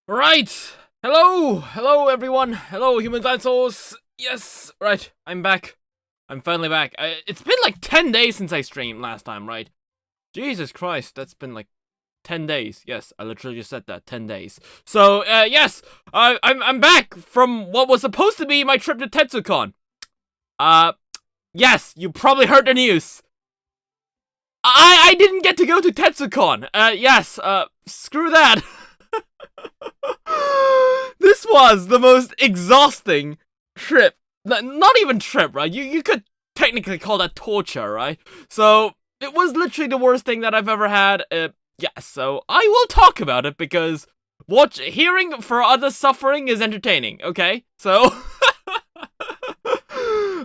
Right. Hello everyone. Hello human dinosaurs. Yes, right. I'm back. I'm finally back. It's been like 10 days since I streamed last time, right? Jesus Christ, that's been like 10 days. Yes, I literally just said that, 10 days. So, yes, I'm back from what was supposed to be my trip to Tetzoocon. Yes, you probably heard the news. I didn't get to go to Tetzoocon. Yes, screw that. This was the most exhausting trip. Not even trip, right? You could technically call that torture, right? So, it was literally the worst thing that I've ever had. Yeah, so I will talk about it because hearing for others suffering is entertaining, okay? So,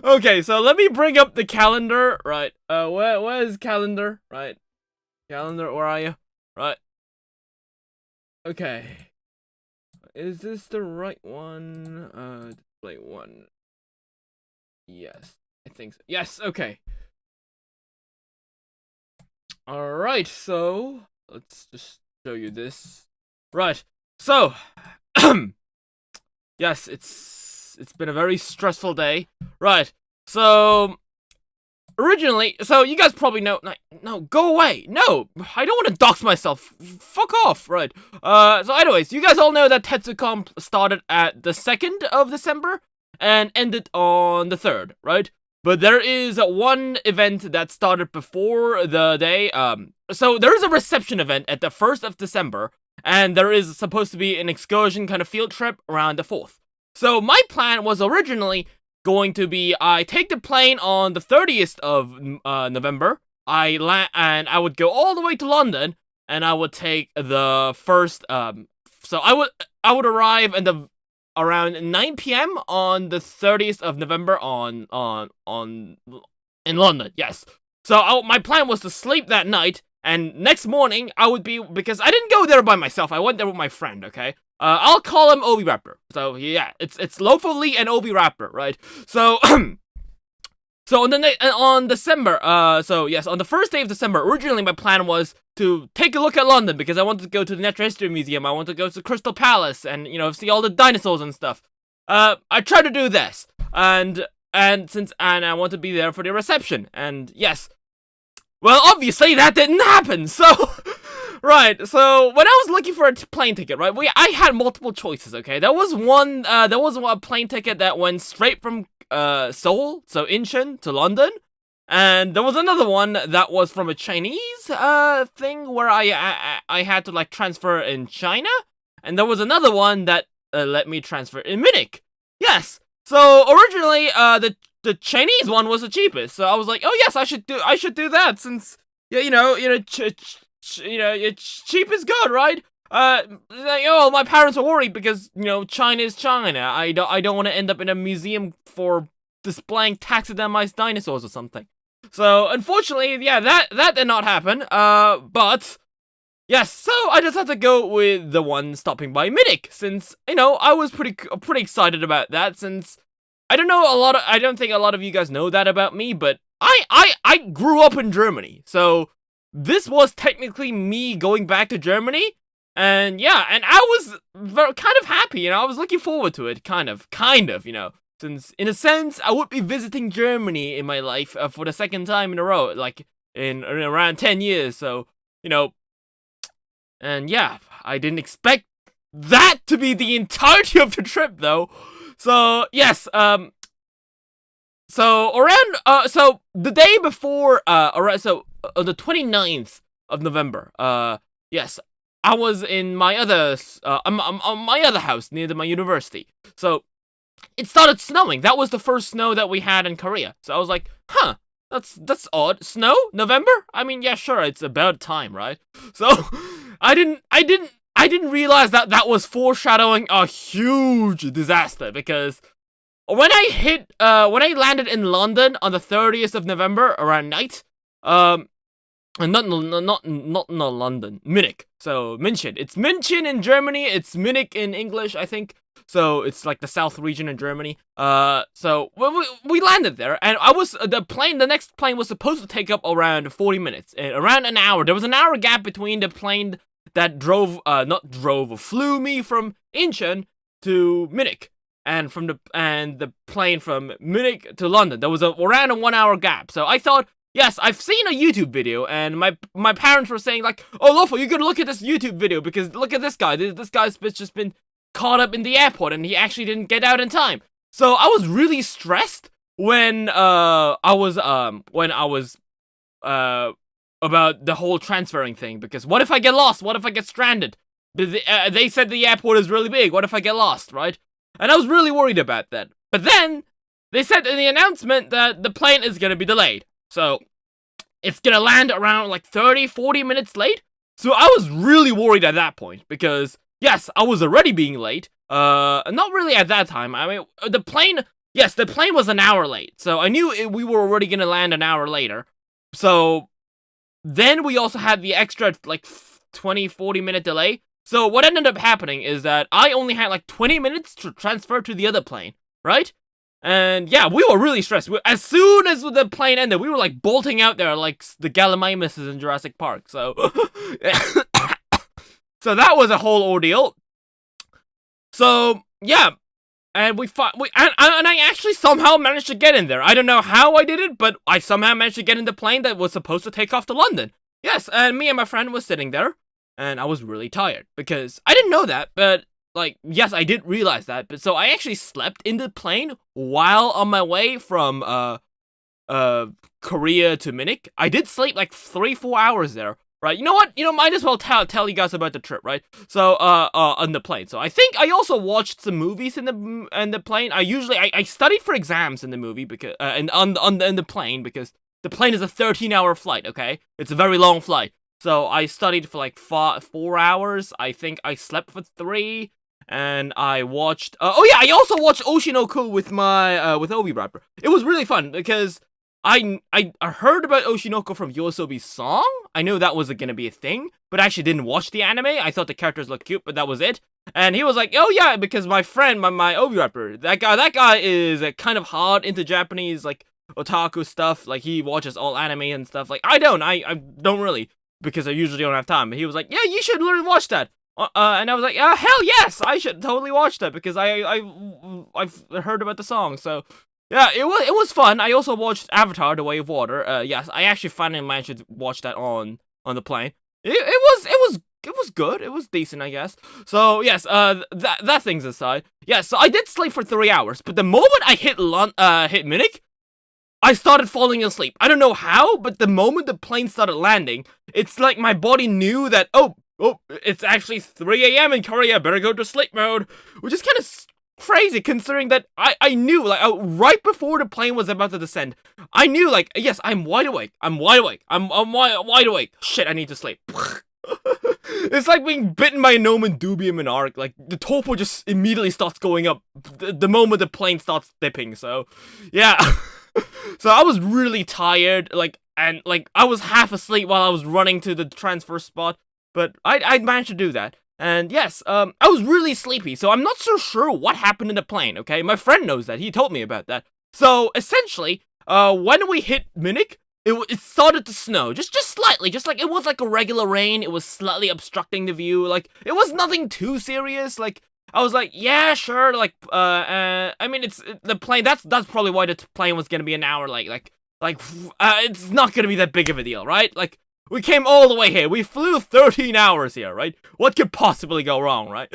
okay, so let me bring up the calendar, right? Where is calendar? Right. Calendar, where are you? Right. Okay. Is this the right one? Display one. Yes, I think so. Yes, okay. Alright, so let's just show you this. Right. So yes, it's been a very stressful day. Right. So originally, so you guys probably know. No, go away. No, I don't want to dox myself. Fuck off. Right. So anyways, you guys all know that Tetzoocon started at the 2nd of December and ended on the 3rd, right? But there is one event that started before the day. So there is a reception event at the 1st of December, and there is supposed to be an excursion kind of field trip around the 4th. So my plan was originally going to be I take the plane on the 30th of November. And I would go all the way to London, and I would take the first. So I would arrive around 9 p.m. on the 30th of November in London. Yes. So my plan was to sleep that night, and next morning I would be, because I didn't go there by myself. I went there with my friend. Okay. I'll call him Obi Raptor. So yeah, it's Lopho Lee and Obi Raptor, right? So so on December, so yes, on the first day of December, originally my plan was to take a look at London because I wanted to go to the Natural History Museum. I wanted to go to Crystal Palace and see all the dinosaurs and stuff. I tried to do this, and I want to be there for the reception, and yes, well, obviously that didn't happen. So. Right, so when I was looking for a plane ticket, right, I had multiple choices, okay? There was a plane ticket that went straight from Seoul, so Incheon, to London, and there was another one that was from a Chinese thing where I had to like transfer in China, and there was another one that let me transfer in Munich. Yes, so originally the Chinese one was the cheapest, so I was like, oh yes, I should do that since it's cheap is good, right? My parents are worried because China is China. I don't want to end up in a museum for displaying taxidermized dinosaurs or something. So unfortunately, yeah, that did not happen. But yes, so I just had to go with the one stopping by Munich, since I was pretty excited about that. Since I don't think a lot of you guys know that about me, but I grew up in Germany, so. This was technically me going back to Germany, and yeah, and I was kind of happy, I was looking forward to it, kind of, since, in a sense, I would be visiting Germany in my life for the second time in a row, like, in around 10 years, so, and yeah, I didn't expect that to be the entirety of the trip, though, so, yes, so the day before, on the 29th of November, yes, I was in my other house near my university. So it started snowing. That was the first snow that we had in Korea. So I was like, huh, that's odd. Snow? November? I mean, yeah, sure, it's about time, right? So I didn't realize that was foreshadowing a huge disaster, because when I landed in London on the 30th of November around night, not London, Munich. So München. It's München in Germany. It's Munich in English, I think. So it's like the south region in Germany. So we landed there, and the next plane was supposed to take up around 40 minutes, around an hour. There was an hour gap between the plane that flew me from Incheon to Munich, and the plane from Munich to London. There was around a 1 hour gap. So I thought, yes, I've seen a YouTube video, and my parents were saying like, oh Lopho, you gotta look at this YouTube video because look at this guy. This guy's just been caught up in the airport and he actually didn't get out in time. So I was really stressed when I was about the whole transferring thing, because what if I get lost? What if I get stranded? They said the airport is really big. What if I get lost, right? And I was really worried about that. But then they said in the announcement that the plane is gonna be delayed. So it's gonna land around like 30-40 minutes late. So I was really worried at that point because yes, I was already being late. Not really at that time. I mean, the plane was an hour late. So I knew we were already gonna land an hour later. So then we also had the extra like 20-40 minute delay. So what ended up happening is that I only had like 20 minutes to transfer to the other plane, right? And yeah, we were really stressed. As soon as the plane ended, we were like bolting out there like the Gallimimuses in Jurassic Park. So, so that was a whole ordeal. So yeah, and I actually somehow managed to get in there. I don't know how I did it, but I somehow managed to get in the plane that was supposed to take off to London. Yes, and me and my friend was sitting there, and I was really tired because I didn't know that, but like, yes, I did realize that. But so I actually slept in the plane while on my way from Korea to Munich. I did sleep like 3-4 hours there. Right, you know what? Might as well tell you guys about the trip, right? So, on the plane. So I think I also watched some movies in the plane. I studied for exams in the movie because in the plane because the plane is a 13-hour flight. Okay, it's a very long flight. So I studied for like 4 hours. I think I slept for 3, and I watched. Oh yeah, I also watched Oshinoko with my with Obi Rapper. It was really fun because I heard about Oshinoko from Yoasobi's song. I knew that was gonna be a thing, but I actually didn't watch the anime. I thought the characters looked cute, but that was it. And he was like, oh yeah, because my friend, my Obi rapper, that guy is kind of hard into Japanese, like, otaku stuff. Like, he watches all anime and stuff. Like, I don't really, because I usually don't have time. But he was like, yeah, you should really watch that. And I was like, hell yes, I should totally watch that, because I've heard about the song, so... Yeah, it was fun. I also watched Avatar: The Way of Water. Yes, I actually finally managed to watch that on the plane. It was good. It was decent, I guess. So yes, that thing's aside. Yeah, so I did sleep for 3 hours, but the moment I hit Munich, I started falling asleep. I don't know how, but the moment the plane started landing, it's like my body knew that oh, it's actually 3 a.m. in Korea. Better go to sleep mode, which is kind of crazy considering that I knew, like, right before the plane was about to descend, I knew, like, yes, I'm wide awake. I'm wide awake. Shit, I need to sleep. It's like being bitten by a Nomen Dubium in Ark. Like, the topo just immediately starts going up the moment the plane starts dipping. So, yeah. So I was really tired, and I was half asleep while I was running to the transfer spot, but I managed to do that. And yes, I was really sleepy, so I'm not so sure what happened in the plane, okay? My friend knows that. He told me about that. So, essentially, when we hit Munich, it started to snow. Just slightly. Just like, it was like a regular rain. It was slightly obstructing the view. Like, it was nothing too serious. Like, I was like, yeah, sure. Like, I mean, it's the plane. That's probably why the plane was gonna be an hour late. It's not gonna be that big of a deal, right? Like, we came all the way here. We flew 13 hours here, right? What could possibly go wrong, right?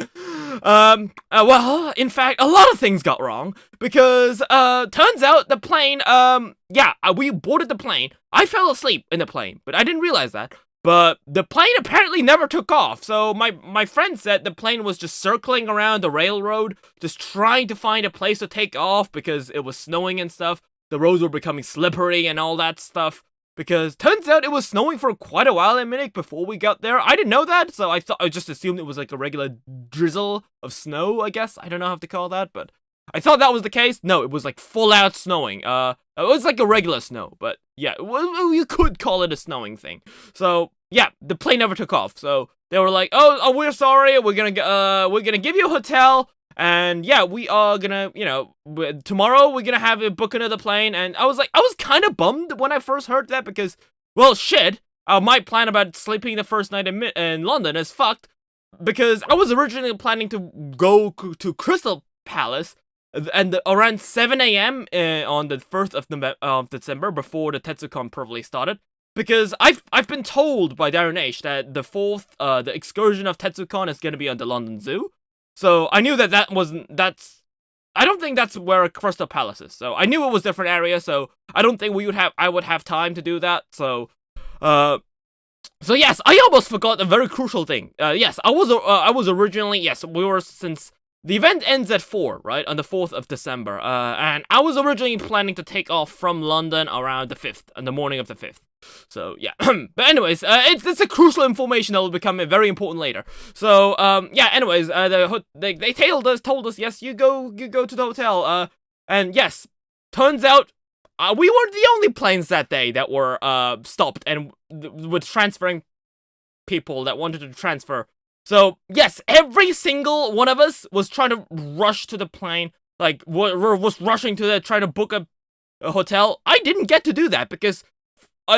Well, in fact, a lot of things got wrong. Because, turns out the plane, we boarded the plane. I fell asleep in the plane, but I didn't realize that. But the plane apparently never took off. So my friend said the plane was just circling around the railroad, just trying to find a place to take off because it was snowing and stuff. The roads were becoming slippery and all that stuff. Because turns out it was snowing for quite a while in Munich before we got there. I didn't know that, so I just assumed it was like a regular drizzle of snow, I guess. I don't know how to call that, but I thought that was the case. No, it was like full out snowing. It was like a regular snow, but yeah, you could call it a snowing thing. So yeah, the plane never took off. So they were like, "Oh, we're sorry. We're gonna give you a hotel." And yeah, we are gonna, tomorrow we're gonna have book another plane. And I was kind of bummed when I first heard that because, well, shit, my plan about sleeping the first night in London is fucked, because I was originally planning to go to Crystal Palace and around 7 a.m. On the 1st of December, before the Tetzoocon probably started. Because I've been told by Darren H that the excursion of Tetzoocon is gonna be on the London Zoo. So I knew I don't think that's where Crystal Palace is. So I knew it was a different area, so I don't think I would have time to do that. So yes, I almost forgot a very crucial thing. Yes, I was originally, yes, since the event ends at 4, right, on the 4th of December, and I was originally planning to take off from London around the 5th, on the morning of the 5th. So, yeah. But anyways, it's a crucial information that will become very important later. So, yeah, anyways, they told us, yes, you go to the hotel, and yes, turns out, we weren't the only planes that day that were, stopped, and with transferring people that wanted to transfer. So, yes, every single one of us was trying to rush to the plane, like, was rushing to trying to book a hotel. I didn't get to do that, because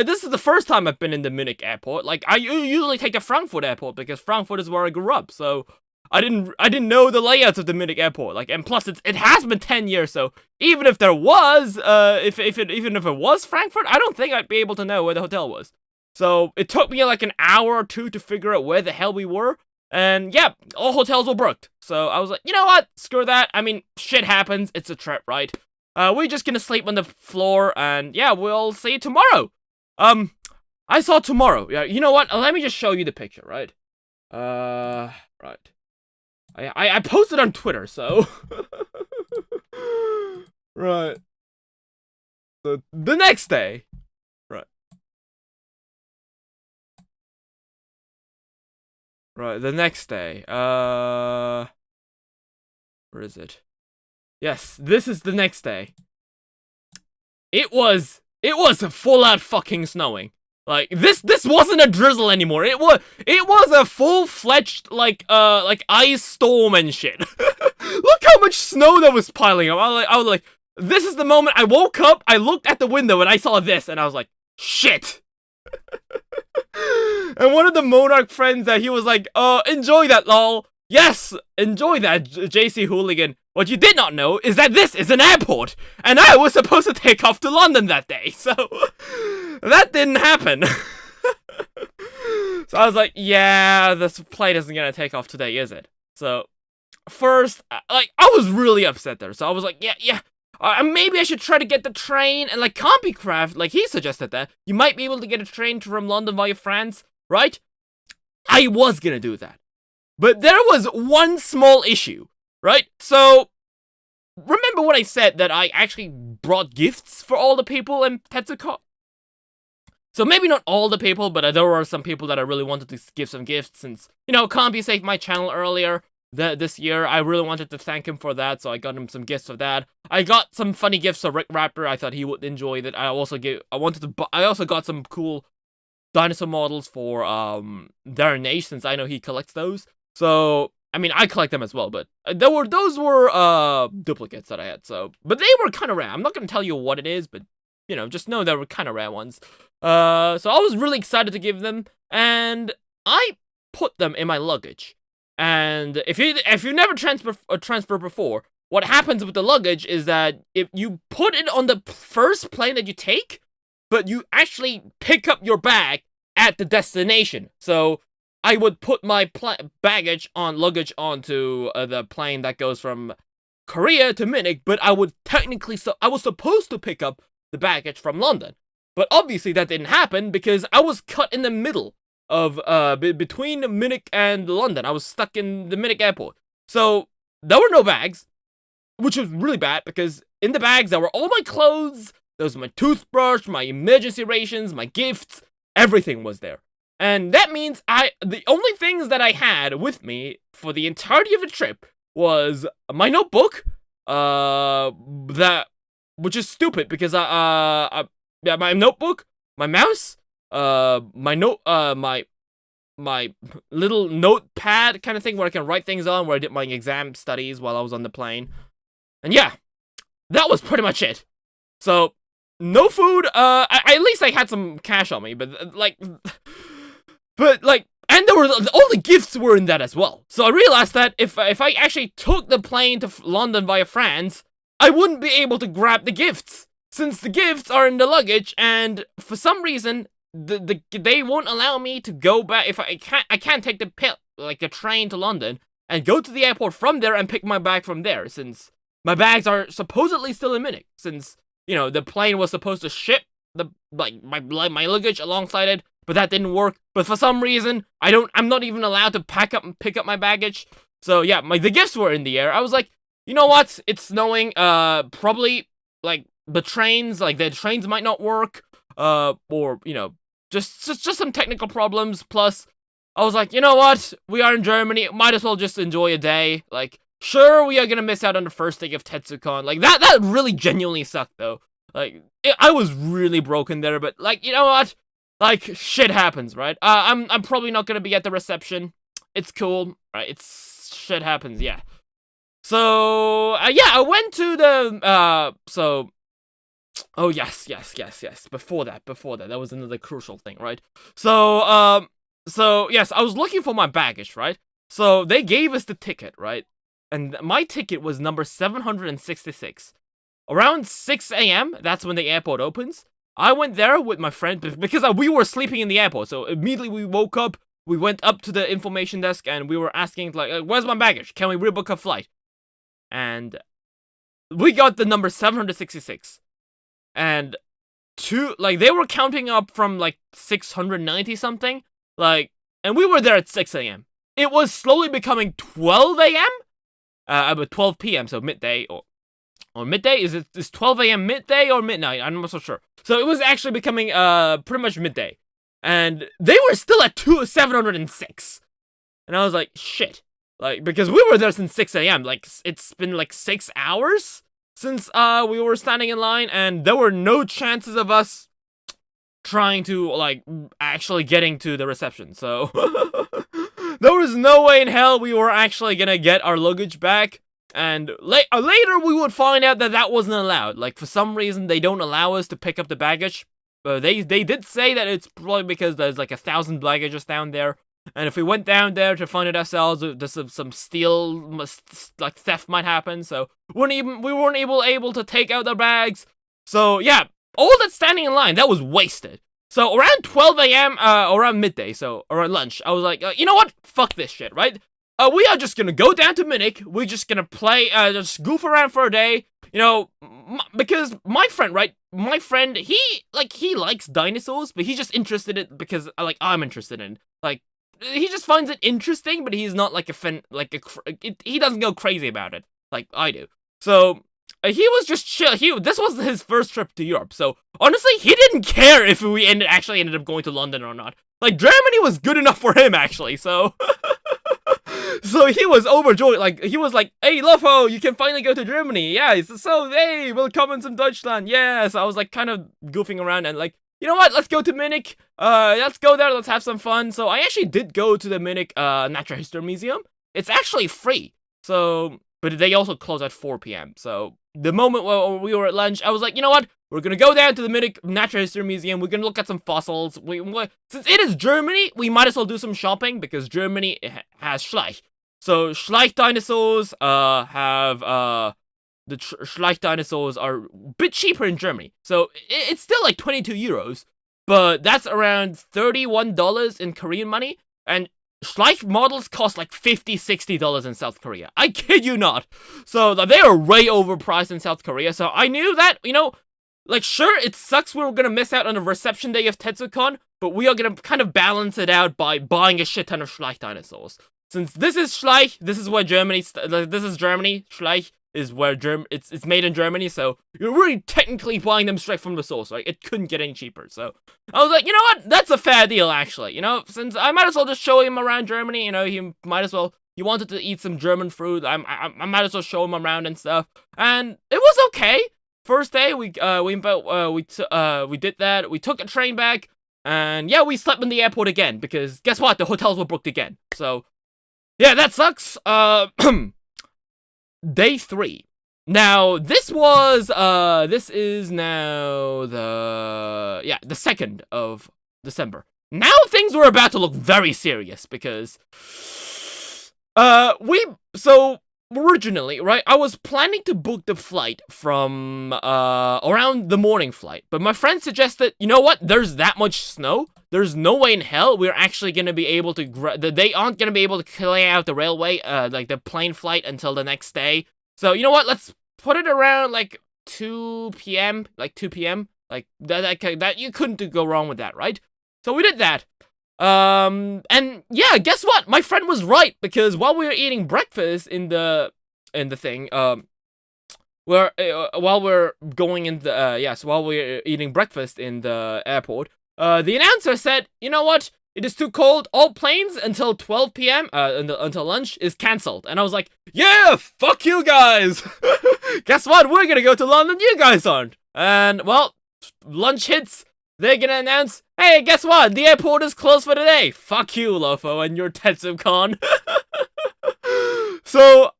this is the first time I've been in the Munich airport. Like, I usually take the Frankfurt airport, because Frankfurt is where I grew up, so I didn't know the layouts of the Munich airport. Like, and plus, it has been 10 years, so even if there was, even if it was Frankfurt, I don't think I'd be able to know where the hotel was. So, it took me like an hour or two to figure out where the hell we were. And yeah, all hotels were booked. So I was like, you know what? Screw that. I mean, shit happens. It's a trip, right? We're just gonna sleep on the floor, and yeah, we'll see you tomorrow. I saw tomorrow. Yeah, you know what? Let me just show you the picture, right? Right. I posted on Twitter, so right. So the next day. Right, the next day, where is it? Yes, this is the next day. It was a full-out fucking snowing. Like, this wasn't a drizzle anymore. It was a full-fledged, like ice storm and shit. Look how much snow that was piling up. I was like, this is the moment I woke up, I looked at the window, and I saw this, and I was like, shit! And one of the Monarch friends that he was like, enjoy that, lol. Yes, enjoy that, JC Hooligan. What you did not know is that this is an airport, and I was supposed to take off to London that day, so that didn't happen. So I was like, yeah, this plane isn't gonna take off today, is it? So, first, like, I was really upset there, so I was like, yeah. Maybe I should try to get the train, and like Compicraft, like he suggested that, you might be able to get a train from London via France, right? I was gonna do that. But there was one small issue, right? So, remember when I said that I actually brought gifts for all the people in Tetzoocon? So maybe not all the people, but there were some people that I really wanted to give some gifts, since, you know, Compy saved my channel earlier. This year, I really wanted to thank him for that, so I got him some gifts of that. I got some funny gifts of Rick Raptor. I thought he would enjoy that. I also got some cool dinosaur models for Darren H, since I know he collects those. So I mean, I collect them as well, but those were duplicates that I had. So, but they were kind of rare. I'm not gonna tell you what it is, but you know, just know they were kind of rare ones. So I was really excited to give them, and I put them in my luggage. And if you never transfer before, what happens with the luggage is that if you put it on the first plane that you take, but you actually pick up your bag at the destination. So I would put my luggage onto the plane that goes from Korea to Munich, but I was supposed to pick up the baggage from London. But obviously that didn't happen because I was cut in the middle of between Munich and London. I was stuck in the Munich airport. So there were no bags, which was really bad because in the bags there were all my clothes, there was my toothbrush, my emergency rations, my gifts, everything was there. And that means the only things that I had with me for the entirety of the trip was my notebook, which is stupid because my notebook, my mouse, my little notepad kind of thing where I can write things on, where I did my exam studies while I was on the plane. And yeah, that was pretty much it. So no food. At least I had some cash on me, but and there were all the gifts were in that as well. So I realized that if I actually took the plane to London via France, I wouldn't be able to grab the gifts since the gifts are in the luggage, and for some reason they won't allow me to go back. If I can't take the train to London and go to the airport from there and pick my bag from there, since my bags are supposedly still in Munich, since the plane was supposed to ship my luggage alongside it, but that didn't work. But for some reason, I'm not even allowed to pack up and pick up my baggage. So yeah, the gifts were in the air. I was like, you know what? It's snowing. Probably the trains might not work. Or just some technical problems. Plus, I was like, you know what? We are in Germany. Might as well just enjoy a day. Sure, we are gonna miss out on the first day of Tetzoocon. That really genuinely sucked though. I was really broken there, but you know what? Shit happens, right? I'm probably not gonna be at the reception. It's cool, right? It's shit happens, yeah. So yeah, I went to the oh yes. Before that, that was another crucial thing, right? So yes, I was looking for my baggage, right? So they gave us the ticket, right? And my ticket was number 766. Around 6 a.m., that's when the airport opens. I went there with my friend because we were sleeping in the airport. So immediately we woke up, we went up to the information desk, and we were asking, where's my baggage? Can we rebook a flight? And we got the number 766. And they were counting up from 690 something. And we were there at 6 a.m. It was slowly becoming 12 a.m. About 12 p.m. So midday or midday. Is 12 a.m. midday or midnight? I'm not so sure. So it was actually becoming pretty much midday, and they were still at 706. And I was like, shit, because we were there since 6 a.m. It's been 6 hours since we were standing in line, and there were no chances of us trying to actually getting to the reception. So there was no way in hell we were actually gonna get our luggage back. And later we would find out that wasn't allowed. For some reason they don't allow us to pick up the baggage. They did say that it's probably because there's 1,000 baggages down there, and if we went down there to find it ourselves, some theft might happen. So we weren't able to take out our bags. So yeah, all that standing in line, that was wasted. So around 12 a.m., around midday, so around lunch, I was like, you know what? Fuck this shit, right? We are just gonna go down to Munich. We're just gonna play, just goof around for a day. Because my friend, right? My friend, he likes dinosaurs, but he's just interested in because I'm interested in. He just finds it interesting, but he's not he doesn't go crazy about it like I do. So he was just chill. This was his first trip to Europe, so honestly, he didn't care if we actually ended up going to London or not. Germany was good enough for him, actually. So. So he was overjoyed. He was like, "Hey, Lopho, you can finally go to Germany. Yeah, so hey, willkommen zum Deutschland." Yeah, so I was kind of goofing around and you know what? Let's go to Munich. Let's go there. Let's have some fun. So I actually did go to the Munich Natural History Museum. It's actually free. So, but they also close at 4 p.m. So the moment when we were at lunch, I was like, you know what? We're gonna go down to the Munich Natural History Museum. We're gonna look at some fossils. Since it is Germany, we might as well do some shopping because Germany has Schleich. So Schleich dinosaurs have the Schleich dinosaurs are a bit cheaper in Germany. So it's still 22 euros, but that's around $31 in Korean money. And Schleich models cost $50, $60 in South Korea. I kid you not. So they are way overpriced in South Korea. So I knew that, sure, it sucks we're gonna miss out on the reception day of Tetzoocon, but we are gonna kind of balance it out by buying a shit ton of Schleich dinosaurs. Since this is Schleich, this is where Germany, this is Germany, Schleich is where it's made in Germany, so you're really technically buying them straight from the source, right? It couldn't get any cheaper, so I was like, you know what? That's a fair deal, actually, since I might as well just show him around Germany, he might as well, he wanted to eat some German food, I might as well show him around and stuff, and it was okay. First day, we did that, we took a train back, and yeah, we slept in the airport again, because guess what? The hotels were booked again, so yeah, that sucks. Day 3. Now, this is now the 2nd of December. Now things were about to look very serious because, so originally, right, I was planning to book the flight from, around the morning flight, but my friend suggested, you know what, there's that much snow, there's no way in hell we're actually gonna be able to, they aren't gonna be able to clear out the railway, like the plane flight until the next day. So, you know what, let's put it around, like, 2 p.m., like, that you couldn't go wrong with that, right? So we did that. And yeah, guess what? My friend was right, because while we were eating breakfast in the thing, while we're going in the, while we're eating breakfast in the airport, the announcer said, you know what? It is too cold. All planes until 12 p.m., until lunch is cancelled. And I was like, yeah, fuck you guys. Guess what? We're gonna go to London. You guys aren't. And, well, lunch hits. They're gonna announce, hey, guess what? The airport is closed for today. Fuck you, Lopho, and your Tetzoocon. So,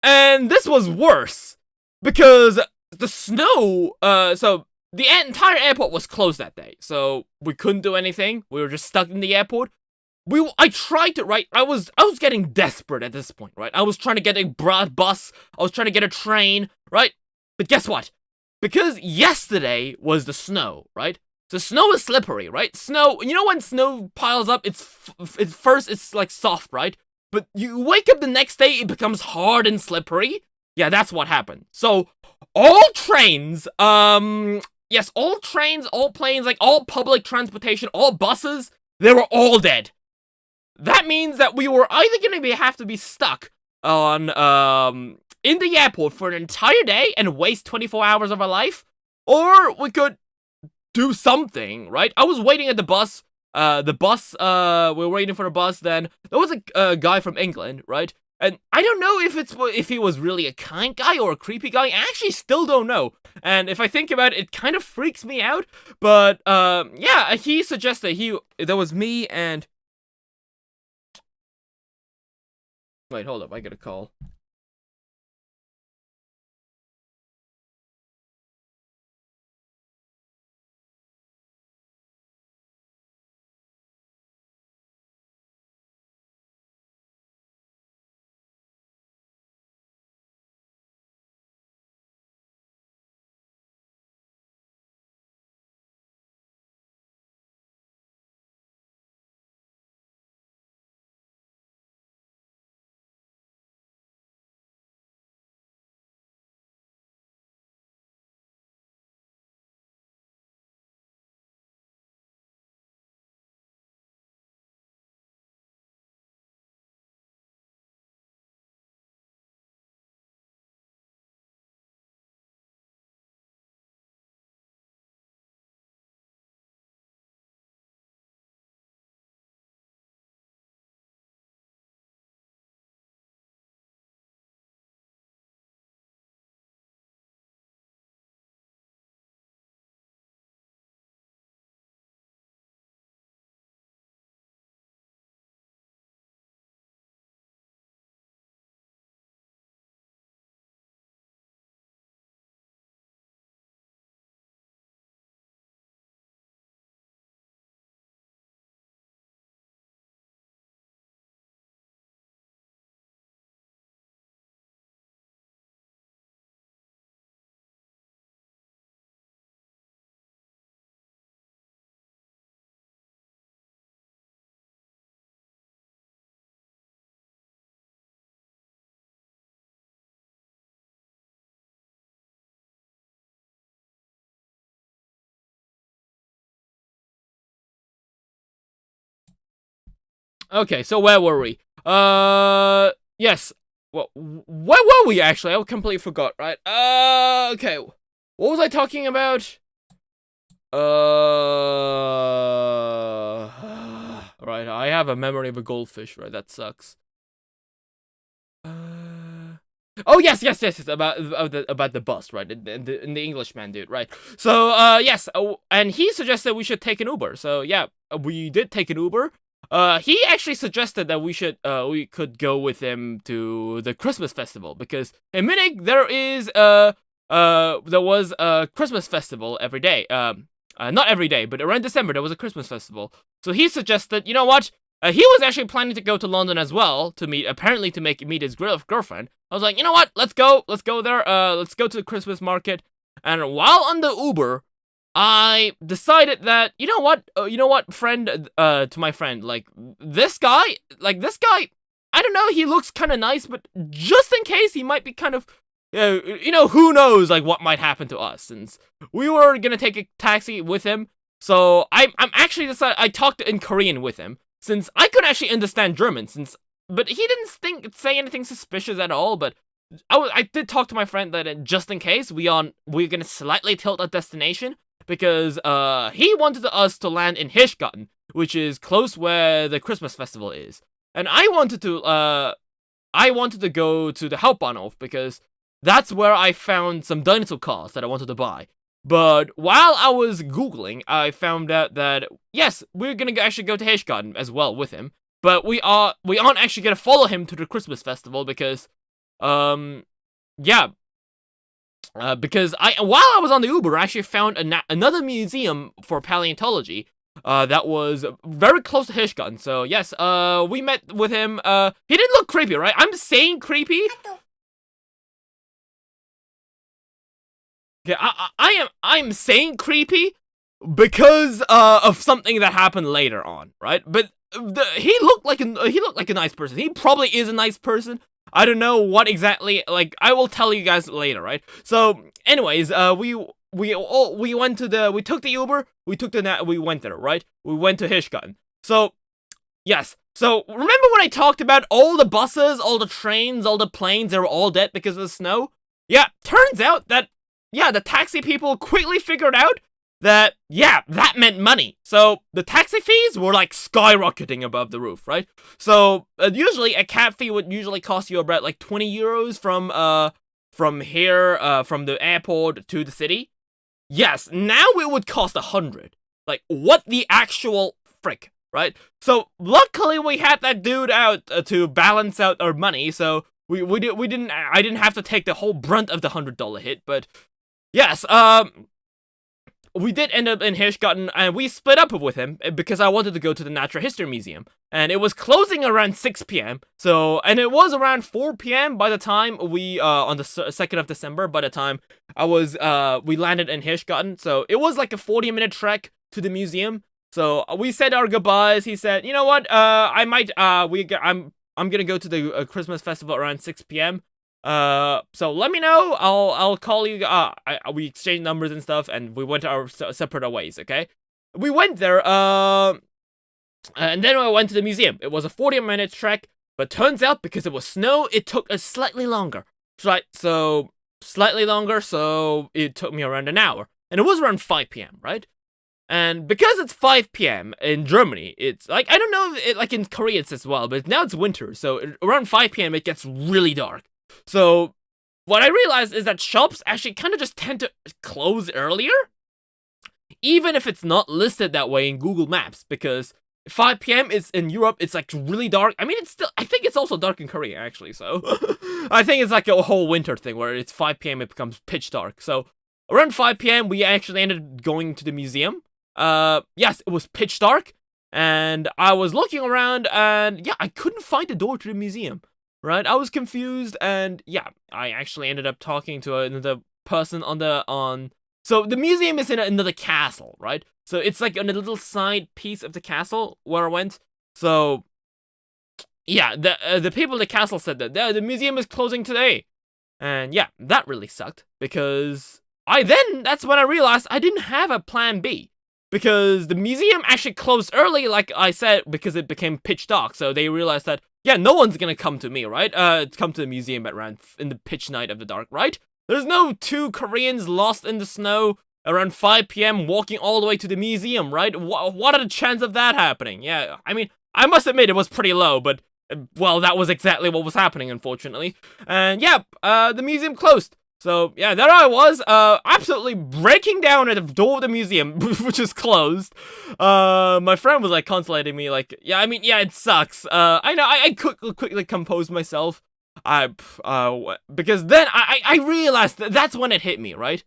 and this was worse. Because the snow, so the entire airport was closed that day. So we couldn't do anything. We were just stuck in the airport. I tried to, right? I was getting desperate at this point, right? I was trying to get a bus. I was trying to get a train, right? But guess what? Because yesterday was the snow, right? So snow is slippery, right? Snow, you know when snow piles up, it's like soft, right? But you wake up the next day, it becomes hard and slippery. Yeah, that's what happened. So all trains, yes, all trains, all planes, like all public transportation, all buses, they were all dead. That means that we were either gonna have to be stuck on, in the airport for an entire day and waste 24 hours of our life, or we could do something, right? I was waiting at the bus, we were waiting for the bus, then there was a guy from England, right? And I don't know if he was really a kind guy or a creepy guy. I actually still don't know. And if I think about it, it kind of freaks me out. But, yeah, he suggested there was me and... Wait, hold up, I get a call. Okay, so where were we? Yes. Well, where were we actually? I completely forgot, right? Okay. What was I talking about? Right, I have a memory of a goldfish, right? That sucks. Oh, yes, about the bus, right? In the Englishman dude, right? So, yes, and he suggested we should take an Uber. So, yeah, we did take an Uber. he actually suggested that we could go with him to the Christmas festival because in Munich there was a Christmas festival every day. Not every day, but around December there was a Christmas festival. So he suggested, you know what? He was actually planning to go to London as well to meet his girlfriend. I was like, you know what? Let's go there. Let's go to the Christmas market. And while on the Uber, I decided that you know what, friend, to my friend, like this guy, I don't know, he looks kind of nice, but just in case he might be kind of, who knows, like what might happen to us, since we were gonna take a taxi with him. So I'm actually decided I talked in Korean with him, since I could actually understand German, but he didn't say anything suspicious at all, but I did talk to my friend that just in case we're gonna slightly tilt our destination, because he wanted us to land in Hirschgarten, which is close where the Christmas festival is, and I wanted to go to the Hauptbahnhof because that's where I found some dinosaur cars that I wanted to buy. But while I was googling, I found out that yes, we're gonna actually go to Hirschgarten as well with him, but we aren't actually gonna follow him to the Christmas festival because yeah. Because while I was on the Uber, I actually found another museum for paleontology that was very close to Hirschgarten. So yes, we met with him. He didn't look creepy, right? I'm saying creepy. Okay, I'm saying creepy because of something that happened later on, right? But he looked like a nice person. He probably is a nice person. I don't know what exactly, like, I will tell you guys later, right? So, anyways, we took the Uber, we went there, right? We went to Hirschgarten. So, yes. So, remember when I talked about all the buses, all the trains, all the planes, they were all dead because of the snow? Yeah, turns out that, yeah, the taxi people quickly figured out that, yeah, that meant money. So, the taxi fees were, like, skyrocketing above the roof, right? So, usually, a cab fee would usually cost you about, like, 20 euros from the airport to the city. Yes, now it would cost 100. Like, what the actual frick, right? So, luckily, we had that dude out to balance out our money, so I didn't have to take the whole brunt of the $100 hit, but, yes, we did end up in Hirschgarten, and we split up with him because I wanted to go to the Natural History Museum, and it was closing around 6 p.m. So, and it was around 4 p.m. by the time we on the 2nd of December. By the time we landed in Hirschgarten, so it was like a 40-minute trek to the museum. So we said our goodbyes. He said, "You know what? I'm gonna go to the Christmas festival around 6 p.m. So let me know. I'll call you. We exchanged numbers and stuff, and we went our separate ways. Okay, we went there. And then I went to the museum. It was a 40-minute trek, but turns out because it was snow, it took us slightly longer. Right, so slightly longer. So it took me around an hour, and it was around 5 p.m. Right, and because it's 5 p.m. in Germany, it's like I don't know if it, like in Korea it's as well, but now it's winter, so around 5 p.m. it gets really dark. So, what I realized is that shops actually kind of just tend to close earlier, even if it's not listed that way in Google Maps, because 5 p.m. is in Europe, it's like really dark. I mean, I think it's also dark in Korea, actually, so I think it's like a whole winter thing where it's 5 p.m. it becomes pitch dark. So, around 5 p.m. we actually ended up going to the museum. Yes, it was pitch dark, and I was looking around, and yeah, I couldn't find the door to the museum. Right, I was confused, and yeah, I actually ended up talking to another person so the museum is in another castle, right? So it's like on a little side piece of the castle where I went. So yeah, the people in the castle said that the museum is closing today, and yeah, that really sucked because that's when I realized I didn't have a plan B. Because the museum actually closed early, like I said, because it became pitch dark. So they realized that, yeah, no one's gonna come to me, right? Come to the museum around in the pitch night of the dark, right? There's no 2 Koreans lost in the snow around 5 p.m. walking all the way to the museum, right? What are the chances of that happening? Yeah, I mean, I must admit it was pretty low, but, well, that was exactly what was happening, unfortunately. And yeah, the museum closed. So yeah, there I was, absolutely breaking down at the door of the museum, which is closed. My friend was like consolating me, like, yeah, I mean, yeah, it sucks. I know, I quickly composed myself. Because then I realized that's when it hit me, right?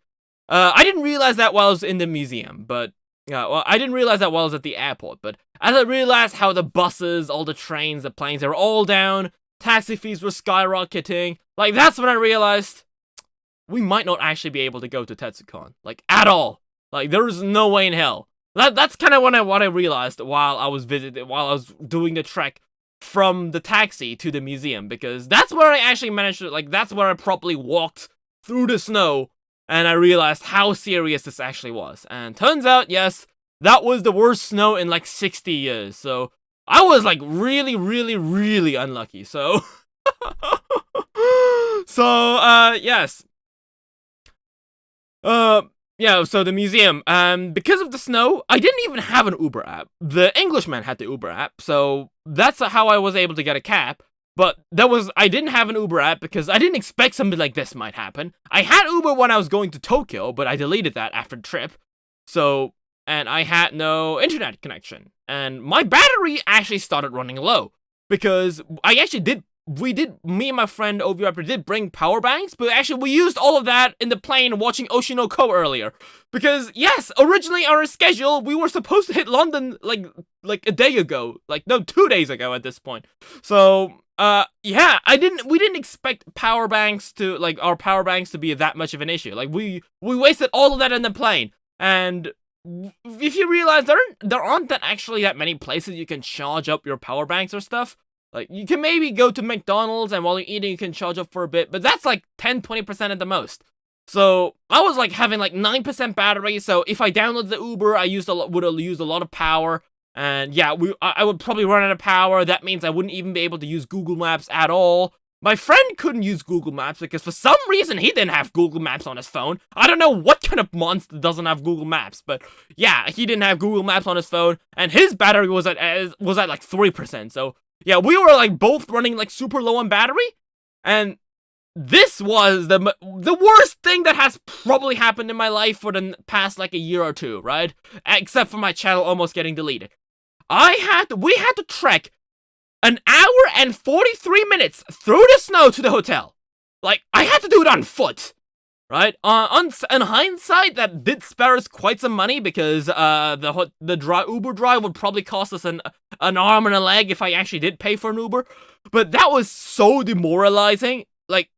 I didn't realize that while I was in the museum, but well, I didn't realize that while I was at the airport. But as I realized how the buses, all the trains, the planes, they were all down, taxi fees were skyrocketing. Like that's when I realized we might not actually be able to go to Tetzoocon, like at all. Like there is no way in hell. That's kind of what I realized while I was doing the trek from the taxi to the museum, because that's where I actually managed to, like, that's where I properly walked through the snow, and I realized how serious this actually was. And turns out, yes, that was the worst snow in like 60 years. So I was like really, really, really unlucky. So, yes. Yeah, so the museum, because of the snow, I didn't even have an Uber app. The Englishman had the Uber app, so that's how I was able to get a cab. But I didn't have an Uber app because I didn't expect something like this might happen. I had Uber when I was going to Tokyo, but I deleted that after the trip. So, and I had no internet connection. And my battery actually started running low, because me and my friend Obi did bring power banks, but actually we used all of that in the plane watching Oshinoko earlier. Because yes, originally our schedule, we were supposed to hit London like a day ago, like no, 2 days ago at this point. So yeah, we didn't expect our power banks to be that much of an issue. Like we wasted all of that in the plane. And if you realize there aren't actually that many places you can charge up your power banks or stuff. Like, you can maybe go to McDonald's, and while you're eating, you can charge up for a bit, but that's like 10-20% at the most. So, I was like having like 9% battery, so if I downloaded the Uber, I would have used a lot of power, and yeah, I would probably run out of power. That means I wouldn't even be able to use Google Maps at all. My friend couldn't use Google Maps because for some reason he didn't have Google Maps on his phone. I don't know what kind of monster doesn't have Google Maps, but yeah, he didn't have Google Maps on his phone, and his battery was at like 3%, so yeah, we were like both running like super low on battery, and this was the worst thing that has probably happened in my life for the past like a year or two, right? Except for my channel almost getting deleted. We had to trek an hour and 43 minutes through the snow to the hotel. Like, I had to do it on foot. Right? In hindsight, that did spare us quite some money, because the Uber drive would probably cost us an arm and a leg if I actually did pay for an Uber. But that was so demoralizing. Like,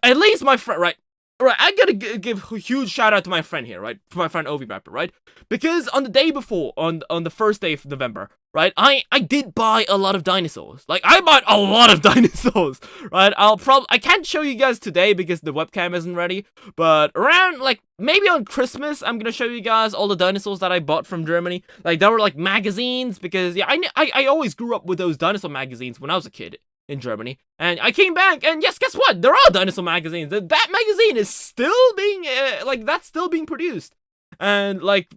at least my friend, right? Right, I gotta give a huge shout out to my friend here, right? To my friend Ovi Rapper, right? Because on the day before, on the first day of November, right? I did buy a lot of dinosaurs. Like, I bought a lot of dinosaurs, right? I can't show you guys today because the webcam isn't ready, but around, like, maybe on Christmas, I'm gonna show you guys all the dinosaurs that I bought from Germany. Like, there were, like, magazines, because, yeah, I always grew up with those dinosaur magazines when I was a kid in Germany, and I came back, and yes, guess what? There are dinosaur magazines. That magazine is still being, that's still being produced. And, like,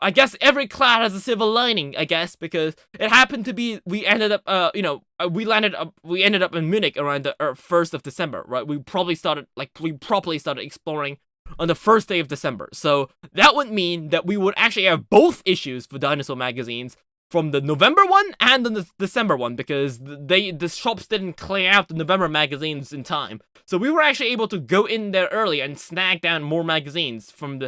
I guess every cloud has a silver lining, I guess, because it happened to be, we ended up, we ended up in Munich around the 1st of December, right? We properly started exploring on the first day of December. So that would mean that we would actually have both issues for dinosaur magazines, from the November one and the December one, because the shops didn't clear out the November magazines in time. So we were actually able to go in there early and snag down more magazines from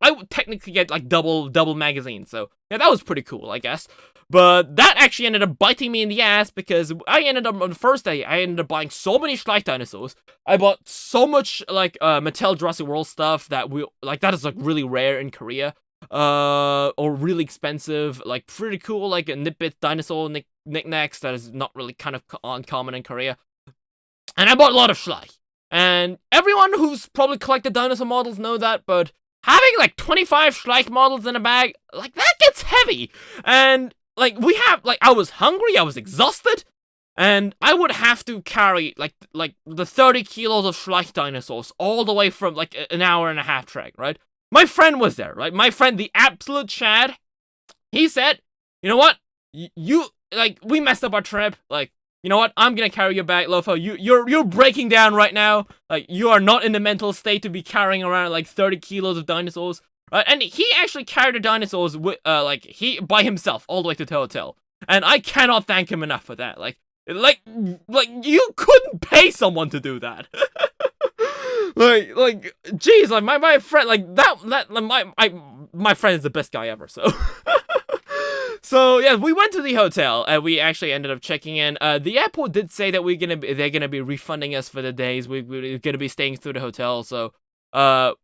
I would technically get like double magazines. So yeah, that was pretty cool, I guess. But that actually ended up biting me in the ass, because I ended up on the first day, I ended up buying so many Schleich dinosaurs. I bought so much like Mattel Jurassic World stuff that that is like really rare in Korea. Or really expensive, like pretty cool, like a Nitbit dinosaur knickknacks that is not really kind of uncommon in Korea. And I bought a lot of Schleich. And everyone who's probably collected dinosaur models know that, but having like 25 Schleich models in a bag, like that gets heavy. And like I was hungry, I was exhausted, and I would have to carry like the 30 kilos of Schleich dinosaurs all the way from like an hour and a half trek, right? My friend was there, right? My friend, the absolute Chad, he said, you know what? We messed up our trip. Like, you know what? I'm gonna carry your bag, Lopho. You're breaking down right now. Like, you are not in the mental state to be carrying around like 30 kilos of dinosaurs, right? And he actually carried the dinosaurs with, he by himself all the way to the hotel, and I cannot thank him enough for that. Like you couldn't pay someone to do that. Jeez, like my friend, like my friend is the best guy ever. So. So yeah, we went to the hotel and we actually ended up checking in. The airport did say that they're gonna be refunding us for the days we're gonna be staying through the hotel. So,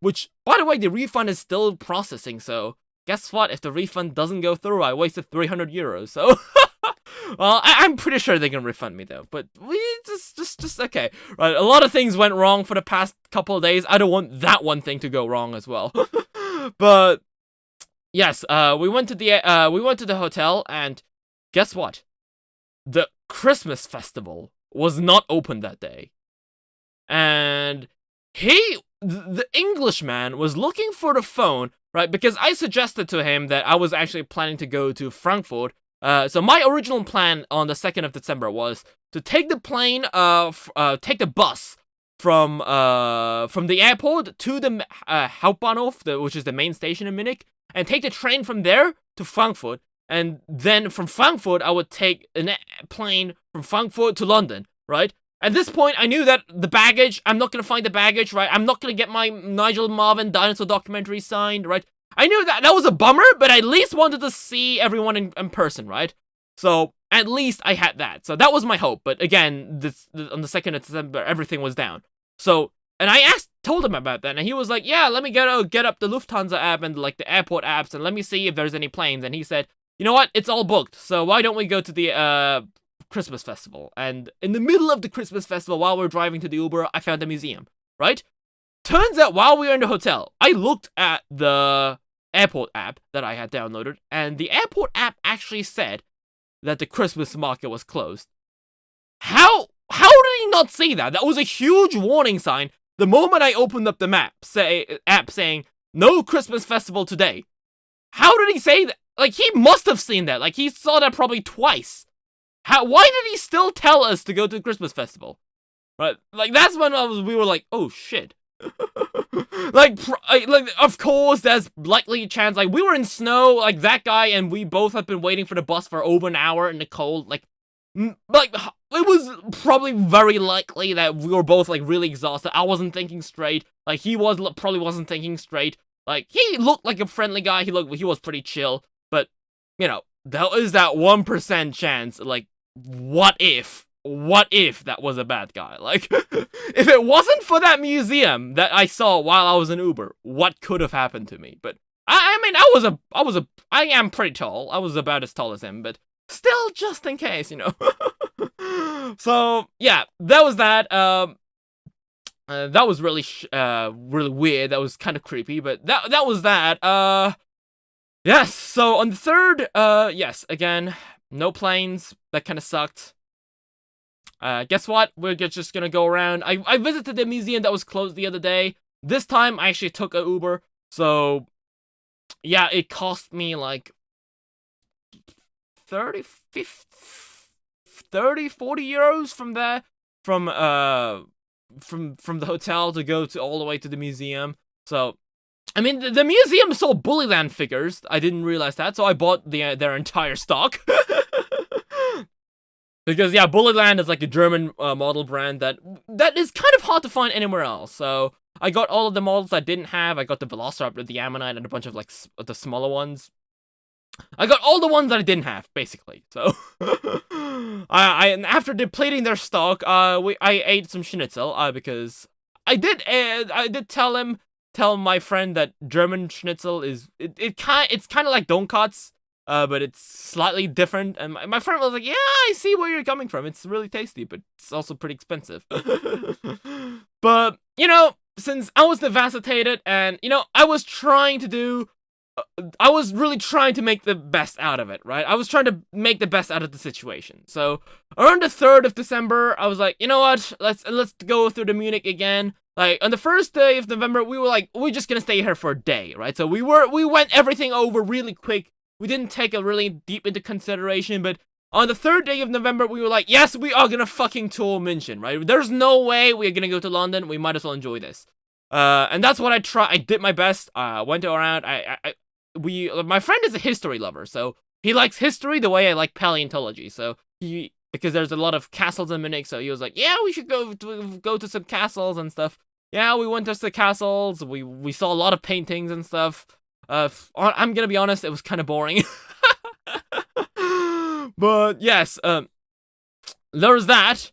which by the way, the refund is still processing. So guess what? If the refund doesn't go through, I wasted 300 euros. So, well, I'm pretty sure they can refund me though. But we just okay. Right, a lot of things went wrong for the past couple of days. I don't want that one thing to go wrong as well. But. Yes, we went to the hotel, and guess what? The Christmas festival was not open that day. And the Englishman was looking for the phone, right? Because I suggested to him that I was actually planning to go to Frankfurt. So my original plan on the 2nd of December was to take the plane, take the bus from the airport to the Hauptbahnhof, which is the main station in Munich. And take the train from there to Frankfurt, and then from Frankfurt, I would take a plane from Frankfurt to London, right? At this point, I knew that the baggage, I'm not gonna find the baggage, right? I'm not gonna get my Nigel Marven dinosaur documentary signed, right? I knew that was a bummer, but I at least wanted to see everyone in person, right? So, at least I had that. So, that was my hope, but again, on the 2nd of December, everything was down. So, and I told him about that, and he was like, yeah, let me get up the Lufthansa app and like the airport apps, and let me see if there's any planes. And he said, you know what, it's all booked, so why don't we go to the Christmas festival? And in the middle of the Christmas festival, while we're driving to the Uber, I found a museum, right? Turns out while we were in the hotel, I looked at the airport app that I had downloaded, and the airport app actually said that the Christmas market was closed. How did he not see that? That was a huge warning sign. The moment I opened up the app saying, no Christmas festival today. How did he say that? Like, he must have seen that. Like, he saw that probably twice. Why did he still tell us to go to the Christmas festival? Right? Like, that's when we were like, oh, shit. like, of course, there's likely a chance. Like, we were in snow, like, that guy and we both have been waiting for the bus for over an hour in the cold. Like, it was probably very likely that we were both, like, really exhausted. I wasn't thinking straight. Like, he probably wasn't thinking straight. Like, he looked like a friendly guy. He was pretty chill. But, you know, there is that 1% chance, like, what if that was a bad guy? Like, if it wasn't for that museum that I saw while I was in Uber, what could have happened to me? But, I mean, I am pretty tall. I was about as tall as him, but still, just in case, you know. So, yeah, that was that. That was really, really weird. That was kind of creepy, but that was that. Yes, so on the 3rd, yes, again, no planes. That kind of sucked. Guess what? We're just gonna go around. I visited the museum that was closed the other day. This time, I actually took an Uber. So, yeah, it cost me, like, 30, 40 euros from there, from the hotel to go all the way to the museum. So, I mean, the museum sold Bullyland figures. I didn't realize that, so I bought their entire stock. Because, yeah, Bullyland is like a German model brand that is kind of hard to find anywhere else. So, I got all of the models I didn't have. I got the Velociraptor, the Ammonite, and a bunch of, like, the smaller ones. I got all the ones that I didn't have, basically. So, after depleting their stock, I ate some schnitzel, because I did tell my friend that German schnitzel it's kind of like Donkatz, but it's slightly different. And my friend was like, yeah, I see where you're coming from. It's really tasty, but it's also pretty expensive. But, you know, since I was devastated and, you know, I was really trying to make the best out of it, right? I was trying to make the best out of the situation. So, around the 3rd of December, I was like, you know what? Let's go through the Munich again. Like, on the first day of November, we were like, we're just gonna stay here for a day, right? So, we went everything over really quick. We didn't take it really deep into consideration, but On the 3rd day of November, we were like, yes, we are gonna fucking tour München, right? There's no way we're gonna go to London. We might as well enjoy this. And that's what I tried. I did my best. Went around. My friend is a history lover, so he likes history the way I like paleontology. So because there's a lot of castles in Munich, so he was like, yeah, we should go to some castles and stuff. Yeah, we went to the castles. We saw a lot of paintings and stuff. I'm gonna be honest, it was kind of boring. But yes, there's that.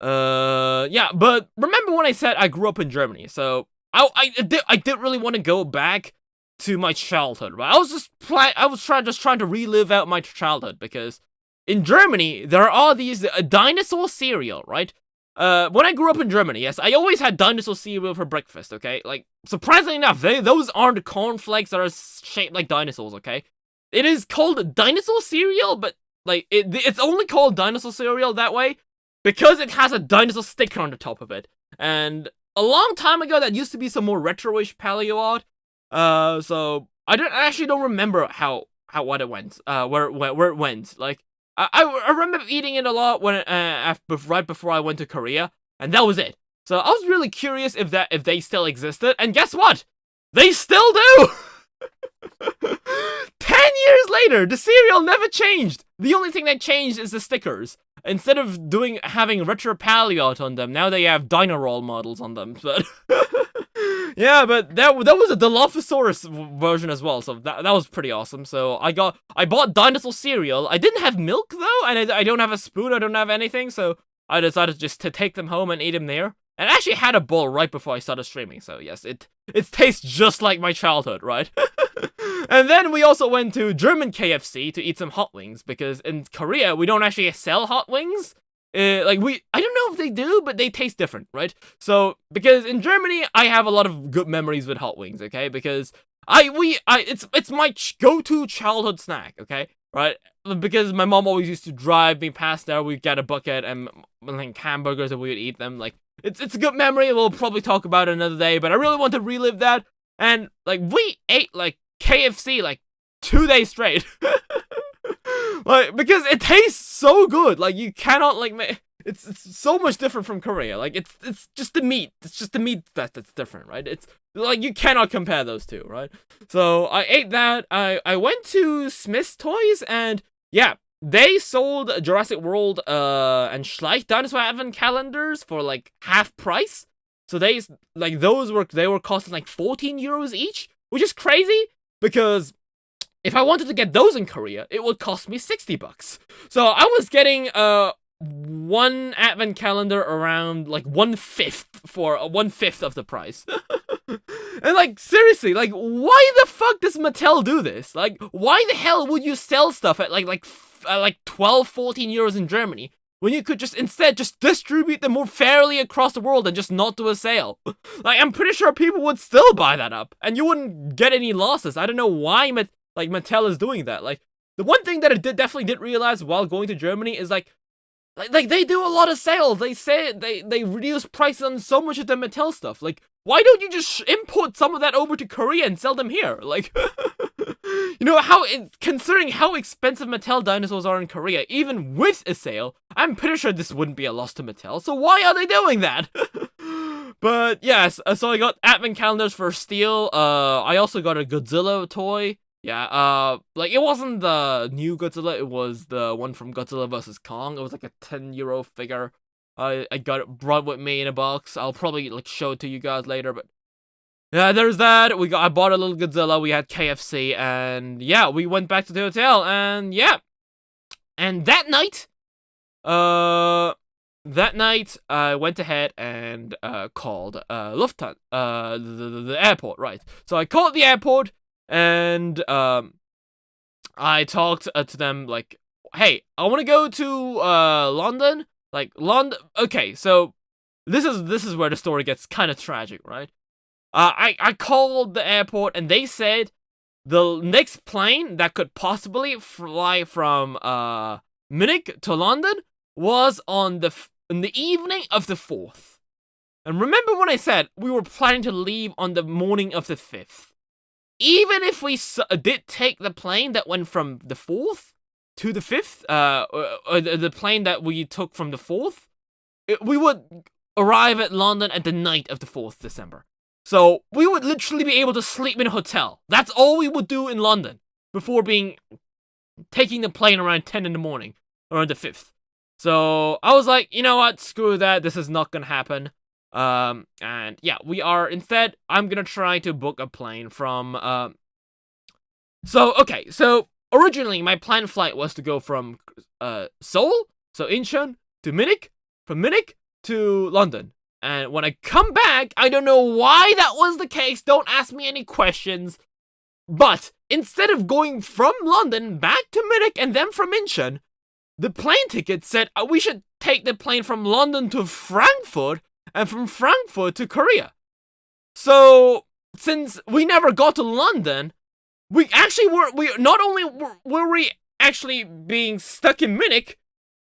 Yeah, but remember when I said I grew up in Germany? So I did really want to go back to my childhood, right? I was trying to relive out my childhood, because in Germany there are these dinosaur cereal, right? When I grew up in Germany, yes, I always had dinosaur cereal for breakfast, okay? Like, surprisingly enough, those aren't cornflakes that are shaped like dinosaurs, okay? It is called dinosaur cereal, but, like, it's only called dinosaur cereal that way because it has a dinosaur sticker on the top of it. And a long time ago, that used to be some more retro-ish paleo art. So, I actually don't remember what it went, where it went. Like, I remember eating it a lot when right before I went to Korea, and that was it. So I was really curious if they still existed, and guess what? They still do. 10 years later, the cereal never changed. The only thing that changed is the stickers. Instead of having retro paleo art on them, now they have Dino models on them. But yeah, but that was a Dilophosaurus version as well, so that was pretty awesome. So I bought dinosaur cereal. I didn't have milk though, and I don't have a spoon. I don't have anything, so I decided just to take them home and eat them there. And I actually had a bowl right before I started streaming, so yes, it tastes just like my childhood, right? And then we also went to German KFC to eat some hot wings, because in Korea we don't actually sell hot wings. I don't know if they do, but they taste different, right? So, because in Germany, I have a lot of good memories with hot wings, okay? Because it's my go-to childhood snack, okay? Right? Because my mom always used to drive me past there, we'd get a bucket and, like, hamburgers and we would eat them, like, it's a good memory, we'll probably talk about it another day, but I really want to relive that, and, like, we ate, like, KFC, like, 2 days straight. Like, because it tastes so good. Like, you cannot, like, it's so much different from Korea. Like, it's just the meat. It's just the meat that's different, right? It's, like, you cannot compare those two, right? So, I ate that. I went to Smith's Toys, and, yeah, they sold Jurassic World, and Schleich Dinosaur Advent calendars for, like, half price. So, those were costing, like, 14 euros each, which is crazy, because if I wanted to get those in Korea, it would cost me 60 bucks. So I was getting one advent calendar around like 1/5 for 1/5 of the price. And like, seriously, like, why the fuck does Mattel do this? Like, why the hell would you sell stuff at like 12, 14 euros in Germany when you could just instead just distribute them more fairly across the world and just not do a sale? Like, I'm pretty sure people would still buy that up and you wouldn't get any losses. I don't know why Mattel is doing that. Like, the one thing that I definitely did realize while going to Germany is like they do a lot of sales. They say they reduce prices on so much of the Mattel stuff. Like, why don't you just import some of that over to Korea and sell them here? Like, you know, considering how expensive Mattel dinosaurs are in Korea, even with a sale, I'm pretty sure this wouldn't be a loss to Mattel. So why are they doing that? But yes, so I got advent calendars for steel. I also got a Godzilla toy. Yeah, like, it wasn't the new Godzilla, it was the one from Godzilla vs. Kong. It was like a 10 euro figure. I got it brought with me in a box. I'll probably, like, show it to you guys later, but yeah, there's that. I bought a little Godzilla, we had KFC, and yeah, we went back to the hotel, and yeah. And that night, I went ahead and called Lufthansa, the airport, right? So I called the airport, and I talked to them like, hey, I want to go to London. Like, London. Okay, so this is where the story gets kind of tragic, right? I called the airport and they said the next plane that could possibly fly from Munich to London was in the evening of the 4th. And remember when I said we were planning to leave on the morning of the 5th? Even if we did take the plane that went from the 4th, to the 5th, the plane that we took from the 4th, we would arrive at London at the night of the 4th December. So we would literally be able to sleep in a hotel. That's all we would do in London before taking the plane around 10 in the morning, around the 5th. So I was like, you know what, screw that, this is not gonna happen. And yeah, instead, I'm gonna try to book a plane from, so originally my planned flight was to go from, Seoul, so Incheon, to Munich, from Munich to London. And when I come back, I don't know why that was the case, don't ask me any questions, but instead of going from London back to Munich and then from Incheon, the plane ticket said we should take the plane from London to Frankfurt and from Frankfurt to Korea. So, since we never got to London, we actually not only were we actually being stuck in Munich,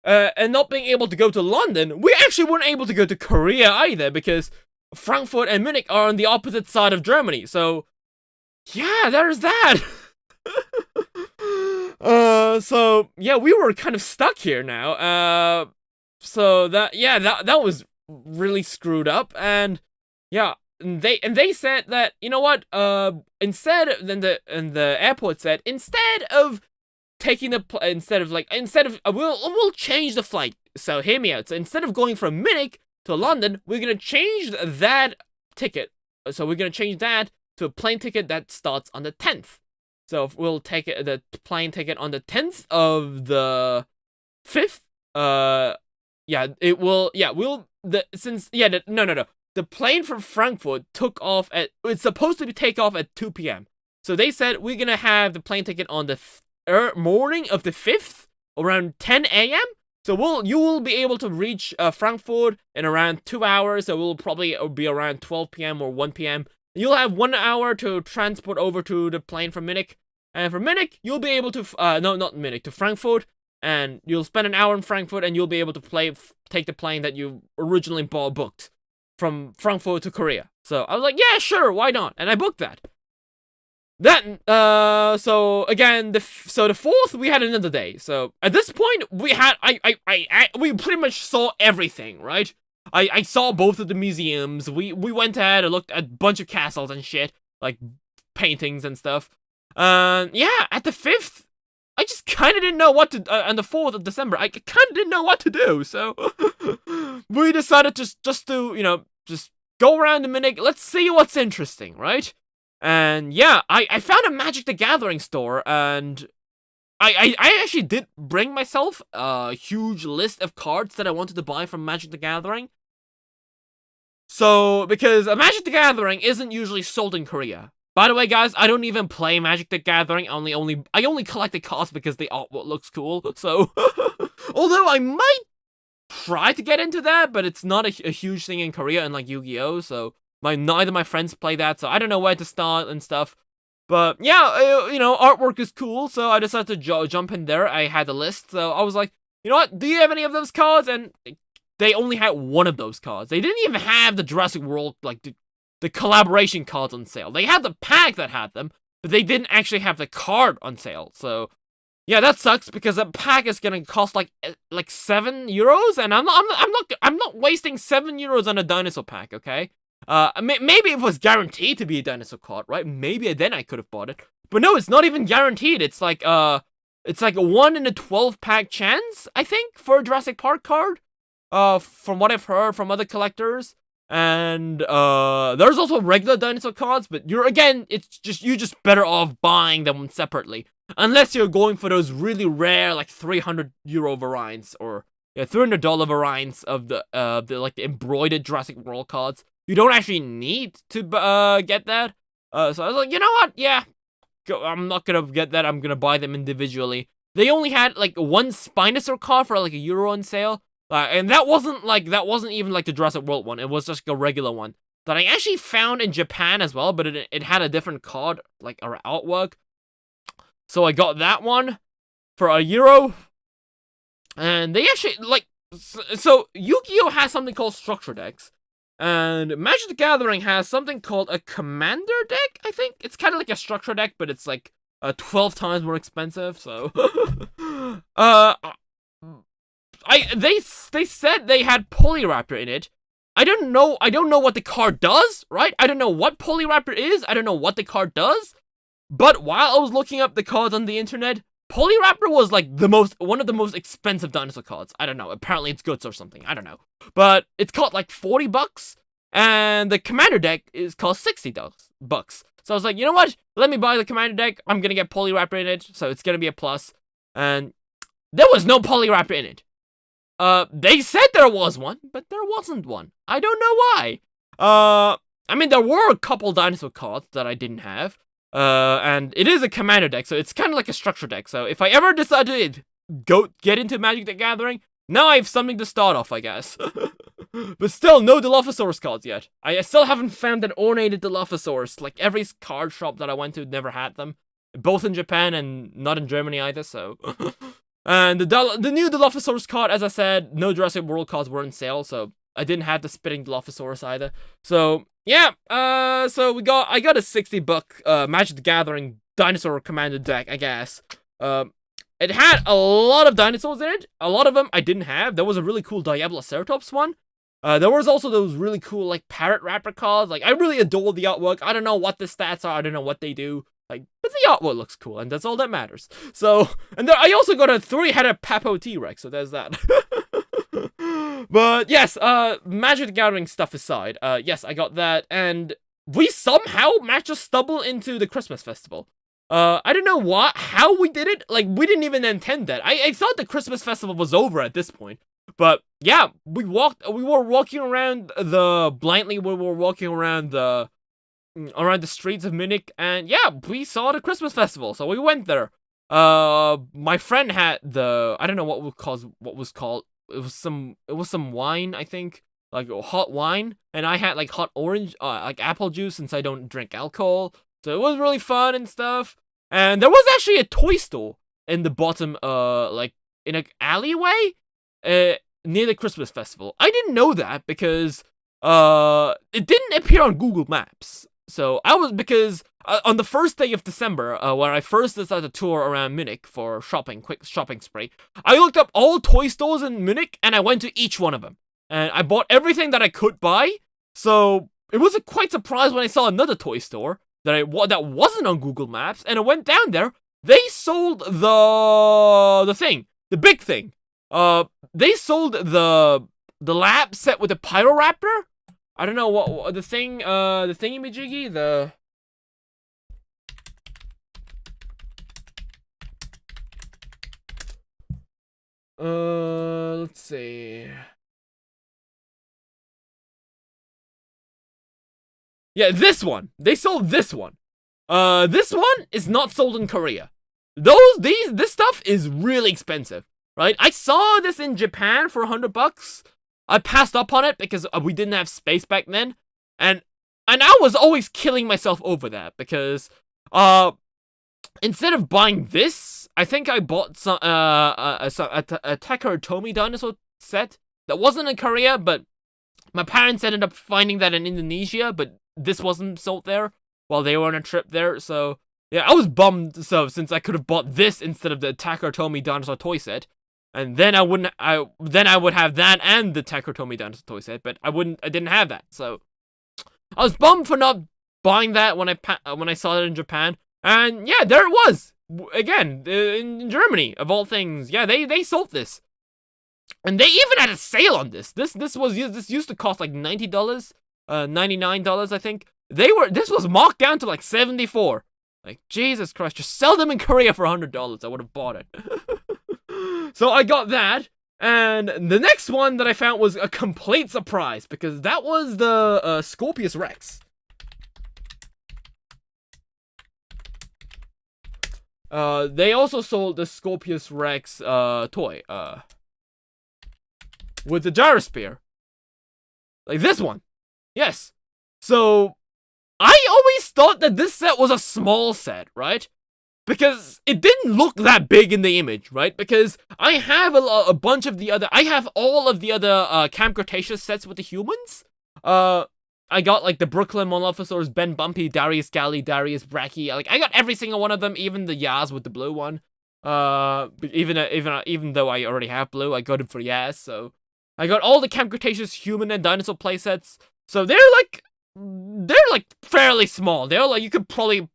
and not being able to go to London, we actually weren't able to go to Korea either, because Frankfurt and Munich are on the opposite side of Germany, so yeah, there's that. So yeah, we were kind of stuck here now, so that was really screwed up, and yeah, they said that, you know what, we'll change the flight. So hear me out. So instead of going from Munich to London, we're gonna change that ticket. So we're gonna change that to a plane ticket that starts on the 10th. So we'll take the plane ticket on the 10th of the 5th. The plane from Frankfurt it's supposed to take off at 2 p.m. So they said we're gonna have the plane ticket on the morning of the 5th around 10 a.m. So you will be able to reach Frankfurt in around 2 hours. So we'll probably be around 12 p.m. or 1 p.m. You'll have 1 hour to transport over to the plane from Munich. And from Munich, you'll be able to, to Frankfurt. And you'll spend an hour in Frankfurt and you'll be able to take the plane that you originally booked from Frankfurt to Korea. So I was like, yeah, sure, why not? And I booked that. Then, so again, the 4th, we had another day. So at this point, we pretty much saw everything, right? I saw both of the museums. We went ahead and looked at a bunch of castles and shit, like paintings and stuff. Yeah, at the 5th, I just kind of didn't know what to, on the 4th of December, I kind of didn't know what to do, so we decided just to, just go around the Munich, let's see what's interesting, right? And yeah, I found a Magic the Gathering store, and I actually did bring myself a huge list of cards that I wanted to buy from Magic the Gathering. So, because Magic the Gathering isn't usually sold in Korea. By the way, guys, I don't even play Magic the Gathering. I only collect the cards because the artwork looks cool. So, although I might try to get into that, but it's not a huge thing in Korea, unlike Yu-Gi-Oh. So, neither my friends play that, so I don't know where to start and stuff. But yeah, artwork is cool, so I decided to jump in there. I had a list, so I was like, you know what? Do you have any of those cards? And they only had one of those cards. They didn't even have the Jurassic World, like the collaboration cards on sale. They had the pack that had them, but they didn't actually have the card on sale. So yeah, that sucks because that pack is gonna cost like €7, and I'm not wasting €7 on a dinosaur pack. Okay, maybe it was guaranteed to be a dinosaur card, right? Maybe then I could have bought it, but no, it's not even guaranteed. It's like a 1 in a 12 pack chance, I think, for a Jurassic Park card. From what I've heard from other collectors. And there's also regular dinosaur cards, but you're just better off buying them separately, unless you're going for those really rare like €300 variants, or $300 variants of the embroidered Jurassic World cards. You don't actually need to get that. So I was like, you know what? Yeah, I'm not gonna get that. I'm gonna buy them individually. They only had like one Spinosaur card for like €1 on sale. And that wasn't even like the Jurassic World one. It was just a regular one that I actually found in Japan as well, but it had a different card, like our artwork. So I got that one for €1. And they actually, so Yu-Gi-Oh! Has something called structure decks. And Magic the Gathering has something called a commander deck, I think. It's kind of like a structure deck, but it's like 12 times more expensive. So, uh, they said they had Polyraptor in it. I don't know what the card does, right? I don't know what Polyraptor is. I don't know what the card does. But while I was looking up the cards on the internet, Polyraptor was like one of the most expensive dinosaur cards. I don't know. Apparently it's goods or something. I don't know. But it's cost like $40, and the commander deck is cost $60 bucks. So I was like, you know what? Let me buy the commander deck. I'm gonna get Polyraptor in it, so it's gonna be a plus. And there was no Polyraptor in it. They said there was one, but there wasn't one. I don't know why. I mean, there were a couple dinosaur cards that I didn't have. And it is a commander deck, so it's kind of like a structure deck. So if I ever decide to get into Magic the Gathering, now I have something to start off, I guess. But still, no Dilophosaurus cards yet. I still haven't found an ornated Dilophosaurus. Like, every card shop that I went to never had them. Both in Japan and not in Germany either, so... And the new Dilophosaurus card, as I said, no Jurassic World cards were on sale, so I didn't have the spitting Dilophosaurus either. So, yeah, so I got a $60 Magic the Gathering Dinosaur Commander deck, I guess. It had a lot of dinosaurs in it. A lot of them I didn't have. There was a really cool Diabloceratops one. There was also those really cool, like, Parrot Raptor cards. Like, I really adore the artwork. I don't know what the stats are. I don't know what they do. Like, but the artwork looks cool, and that's all that matters. So, and I also got a 3-headed Papo T-Rex, so there's that. But, yes, Magic the Gathering stuff aside, yes, I got that, and we somehow managed to stumble into the Christmas festival. I don't know how we did it. Like, we didn't even intend that. I thought the Christmas festival was over at this point. But, yeah, we were walking around around the streets of Munich, and yeah, we saw the Christmas festival, so we went there. My friend had I don't know what was called. It was some wine, I think, like hot wine, and I had like hot orange, like apple juice, since I don't drink alcohol. So it was really fun and stuff. And there was actually a toy store in the bottom, like in an alleyway, near the Christmas festival. I didn't know that because it didn't appear on Google Maps. So because on the first day of December, when I first decided to tour around Munich for quick shopping spree, I looked up all toy stores in Munich, and I went to each one of them. And I bought everything that I could buy, so it was quite surprised when I saw another toy store that wasn't on Google Maps, and I went down there. They sold the big thing. They sold the lab set with the Pyroraptor. I don't know what the thingy-majiggy, let's see. Yeah, this one. They sold this one. This one is not sold in Korea. This stuff is really expensive, right? I saw this in Japan for $100. I passed up on it because we didn't have space back then, and I was always killing myself over that because, instead of buying this, I think I bought some a Takara dinosaur set that wasn't in Korea, but my parents ended up finding that in Indonesia, but this wasn't sold there while they were on a trip there. So yeah, I was bummed. So since I could have bought this instead of the Takara dinosaur toy set. And then I would have that and the Takara dinosaur toy set, but I didn't have that. So I was bummed for not buying that when I saw it in Japan. And yeah, there it was. Again, in Germany, of all things. Yeah, they sold this. And they even had a sale on this. This used to cost like $90, $99, I think. This was marked down to like $74. Like, Jesus Christ, just sell them in Korea for $100. I would have bought it. So I got that, and the next one that I found was a complete surprise, because that was the Scorpius Rex. They also sold the Scorpius Rex toy, with the Gyrospear. Like this one. Yes. So, I always thought that this set was a small set, right? Because it didn't look that big in the image, right? Because I have a bunch of the other... I have all of the other Camp Cretaceous sets with the humans. I I got like the Brooklyn Molophosaurus, Ben Bumpy, Darius Galley, Darius Bracky. Like I got every single one of them, even the Yaz with the blue one. Even though I already have blue, I got it for Yaz. So I got all the Camp Cretaceous human and dinosaur playsets. So they're like fairly small. They're like you could probably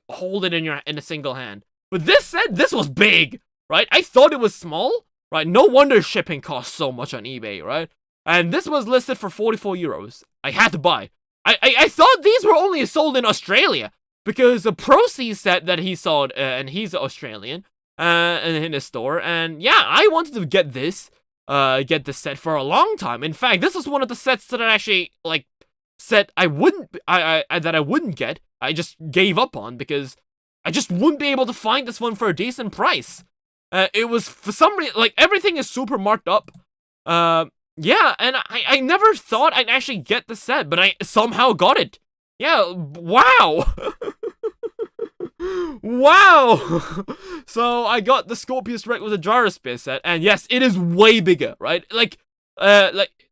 hold it in a single hand. But this set, this was big, right? I thought it was small, right? No wonder shipping costs so much on eBay, right? And this was listed for 44 euros. I had to buy. I thought these were only sold in Australia because the Proceeds set that he sold, and he's Australian, in his store. And yeah, I wanted to get this set for a long time. In fact, this was one of the sets that I actually like said I wouldn't get. I just gave up on because I just wouldn't be able to find this one for a decent price. It was for some reason like everything is super marked up. Yeah, and I never thought I'd actually get the set, but I somehow got it. Yeah, wow. Wow. So I got the Scorpius Rex with a Gyrosphere set, and yes, it is way bigger, right? Like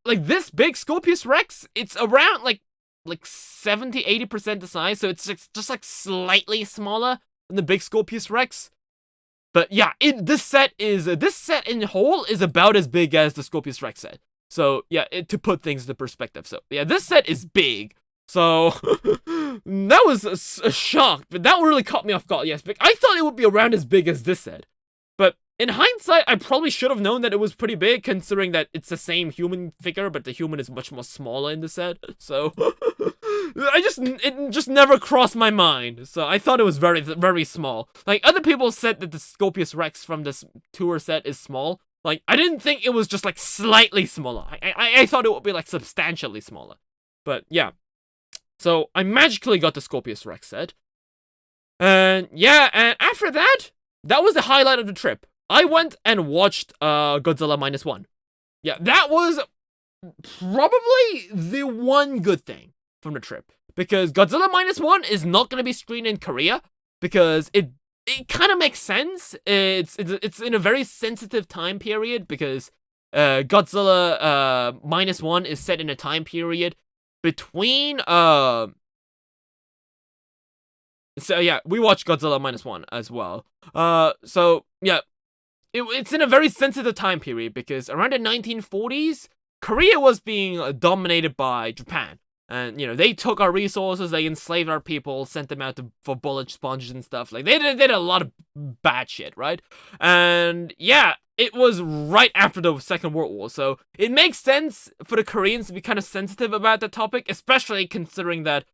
this big Scorpius Rex, it's around like 70-80% the size, so it's just like slightly smaller than the big Scorpius Rex. But yeah, this set in whole is about as big as the Scorpius Rex set. So yeah, to put things into perspective. So yeah, this set is big. So that was a shock, but that really caught me off guard. Yes, but I thought it would be around as big as this set. But in hindsight, I probably should have known that it was pretty big, considering that it's the same human figure, but the human is much more smaller in the set. So it just never crossed my mind. So I thought it was very, very small. Like other people said that the Scorpius Rex from this tour set is small. Like I didn't think it was just like slightly smaller. I thought it would be like substantially smaller. But yeah. So I magically got the Scorpius Rex set. And yeah, and after that, that was the highlight of the trip. I went and watched Godzilla -1. Yeah, that was probably the one good thing from the trip. Because Godzilla -1 is not going to be screened in Korea. Because it kind of makes sense. It's in a very sensitive time period. Because Godzilla -1 is set in a time period between so yeah, we watched Godzilla -1 as well. So yeah, it's in a very sensitive time period because around the 1940s, Korea was being dominated by Japan, and you know they took our resources, they enslaved our people, sent them out for bullet sponges and stuff. Like they did a lot of bad shit, right? And yeah, it was right after the Second World War, so it makes sense for the Koreans to be kind of sensitive about the topic, especially considering that,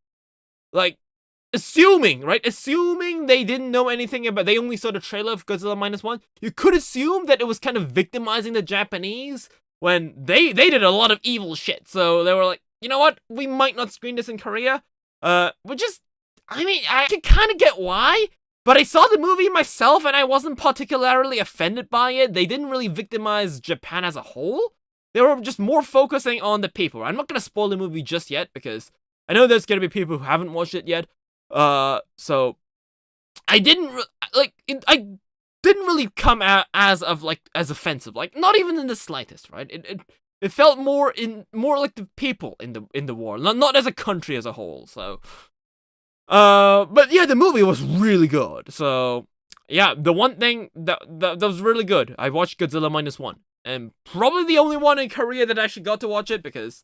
like, assuming they didn't know anything about, they only saw the trailer of Godzilla -1, you could assume that it was kind of victimizing the Japanese when they did a lot of evil shit, so they were like, you know what, we might not screen this in Korea, which is, I mean, I can kind of get why. But I saw the movie myself, and I wasn't particularly offended by it. They didn't really victimize Japan as a whole. They were just more focusing on the people. I'm not going to spoil the movie just yet, because I know there's going to be people who haven't watched it yet. So I didn't I didn't really come out as offensive. Like, not even in the slightest, right? It felt more like the people in the war, not as a country as a whole. So. But yeah, the movie was really good. So, yeah, the one thing that was really good, I watched Godzilla -1, and probably the only one in Korea that I actually got to watch it because,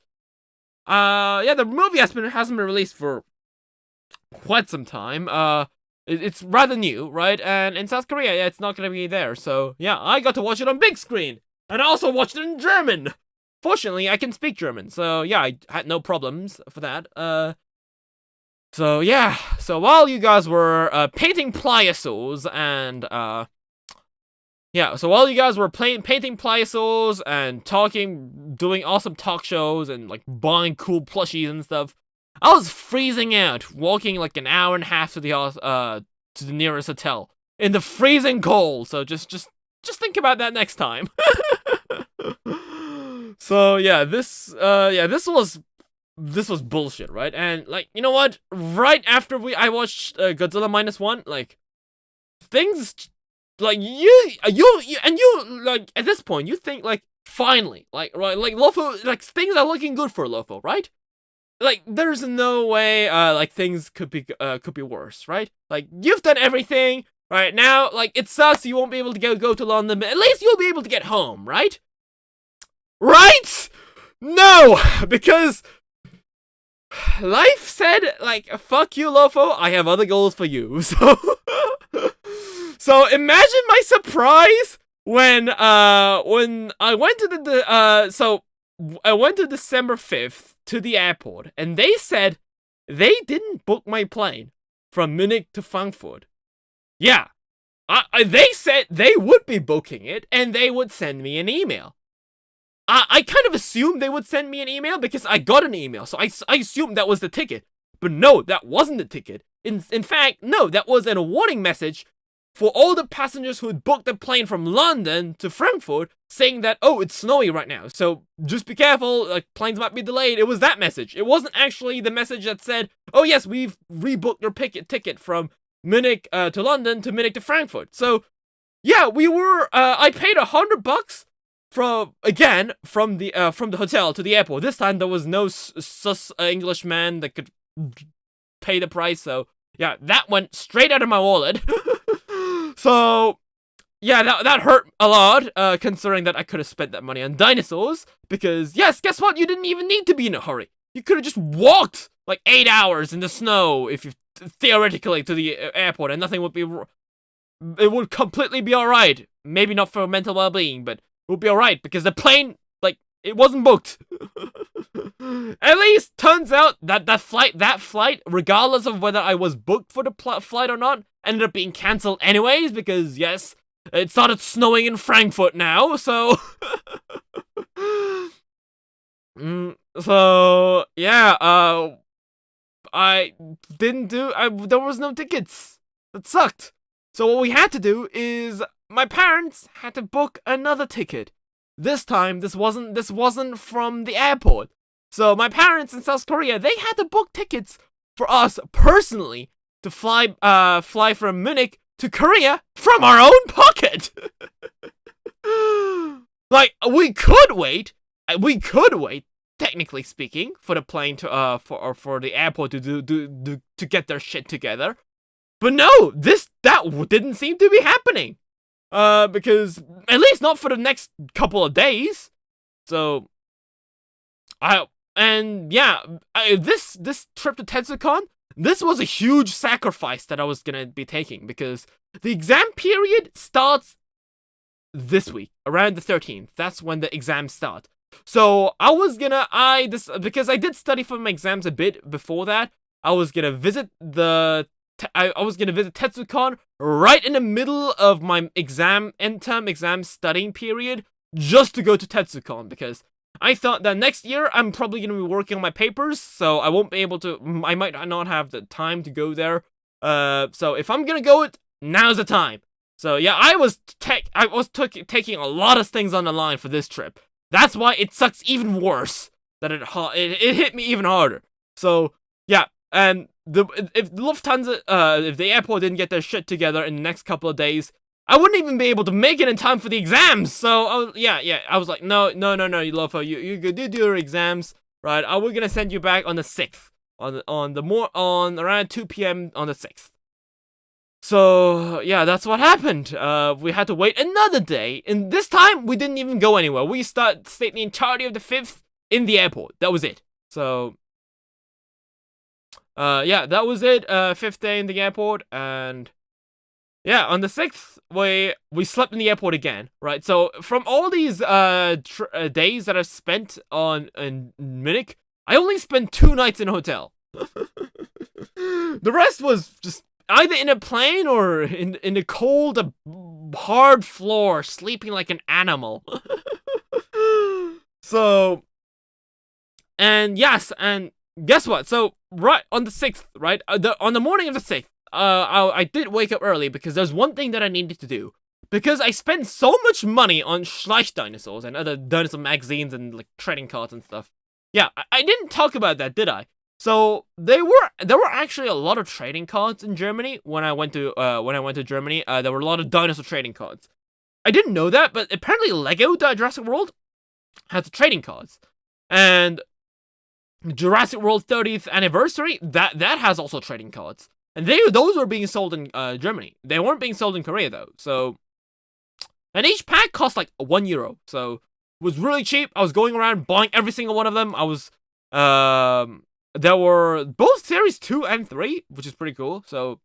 yeah, the movie hasn't been released for quite some time. It's rather new, right? And in South Korea, yeah, it's not gonna be there. So, yeah, I got to watch it on big screen, and I also watched it in German. Fortunately, I can speak German, so yeah, I had no problems for that. So yeah, so while you guys were painting pliosaurs and yeah, so while you guys were painting pliosaurs and doing awesome talk shows and like buying cool plushies and stuff, I was freezing out, walking like an hour and a half to the nearest hotel in the freezing cold. So just think about that next time. So yeah, this was bullshit, right? And like, you know what? Right after I watched Godzilla -1, like things, like you like at this point you think like finally, like right, like Lopho, like things are looking good for Lopho, right? like, there's no way, like, things could be worse, right? Like, you've done everything, right? Now, like, it sucks you won't be able to go to London, but at least you'll be able to get home, right? Right? No! Because life said, like, fuck you, Lopho, I have other goals for you, so... So, imagine my surprise when I went to I went to December 5th to the airport, and they said they didn't book my plane from Munich to Frankfurt. Yeah, they said they would be booking it, and they would send me an email. I kind of assumed they would send me an email because I got an email, so I assumed that was the ticket. But no, that wasn't the ticket. In fact, no, that was a warning message for all the passengers who had booked the plane from London to Frankfurt, saying that, oh, it's snowy right now, so just be careful, like, planes might be delayed. It was that message. It wasn't actually the message that said, oh yes, we've rebooked your ticket from Munich to London to Munich to Frankfurt. So, yeah, I paid $100 from the hotel to the airport. This time there was no sus Englishman that could pay the price, so yeah, that went straight out of my wallet. So, yeah, that hurt a lot, considering that I could have spent that money on dinosaurs, because, yes, guess what? You didn't even need to be in a hurry. You could have just walked, like, 8 hours in the snow, if you, theoretically, to the airport, and nothing would be, it would completely be alright. Maybe not for mental well-being, but it would be alright, because the plane, like, it wasn't booked. At least, turns out that that flight, regardless of whether I was booked for the flight or not, ended up being cancelled anyways, because, yes, it started snowing in Frankfurt now, so... So, yeah, there was no tickets. That sucked. So what we had to do is, my parents had to book another ticket. This time, this wasn't from the airport. So my parents in South Korea, they had to book tickets for us personally to fly from Munich to Korea from our own pocket. Like, we could wait, technically speaking, for the plane to for the airport to get their shit together. But no, that didn't seem to be happening. Because at least not for the next couple of days. So this trip to Tetzoocon, this was a huge sacrifice that I was gonna be taking, because the exam period starts this week, around the 13th. That's when the exams start. So because I did study for my exams a bit before that, I was gonna visit Tetzoocon right in the middle of my exam studying period, just to go to Tetzoocon, because I thought that next year I'm probably going to be working on my papers, so I might not have the time to go there. So if I'm going to go, now's the time. So yeah, I was taking a lot of things on the line for this trip. That's why it sucks even worse that it hit me even harder. So yeah, and if Lufthansa, if the airport didn't get their shit together in the next couple of days, I wouldn't even be able to make it in time for the exams. So I was like, no, Lopho, you do your exams, right? We're gonna send you back on the 6th, on around 2 p.m. on the 6th. So yeah, that's what happened. We had to wait another day, and this time we didn't even go anywhere. We stayed the entirety of the 5th in the airport. That was it. So yeah, that was it. 5th day in the airport, and yeah, on the 6th, we slept in the airport again, right? So from all these days that I've spent in Munich, I only spent 2 nights in a hotel. The rest was just either in a plane or in the cold, hard floor, sleeping like an animal. So, and yes, and guess what? So right on the 6th, right, on the morning of the 6th, I did wake up early because there's one thing that I needed to do. Because I spent so much money on Schleich Dinosaurs and other dinosaur magazines and like trading cards and stuff. Yeah, I didn't talk about that, did I? So there were actually a lot of trading cards in Germany when I went to Germany. There were a lot of dinosaur trading cards. I didn't know that, but apparently Lego Jurassic World has trading cards, and Jurassic World 30th anniversary, that has also trading cards. And those were being sold in Germany. They weren't being sold in Korea though. So, and each pack cost like €1. So it was really cheap. I was going around buying every single one of them. There were both series 2 and 3, which is pretty cool. So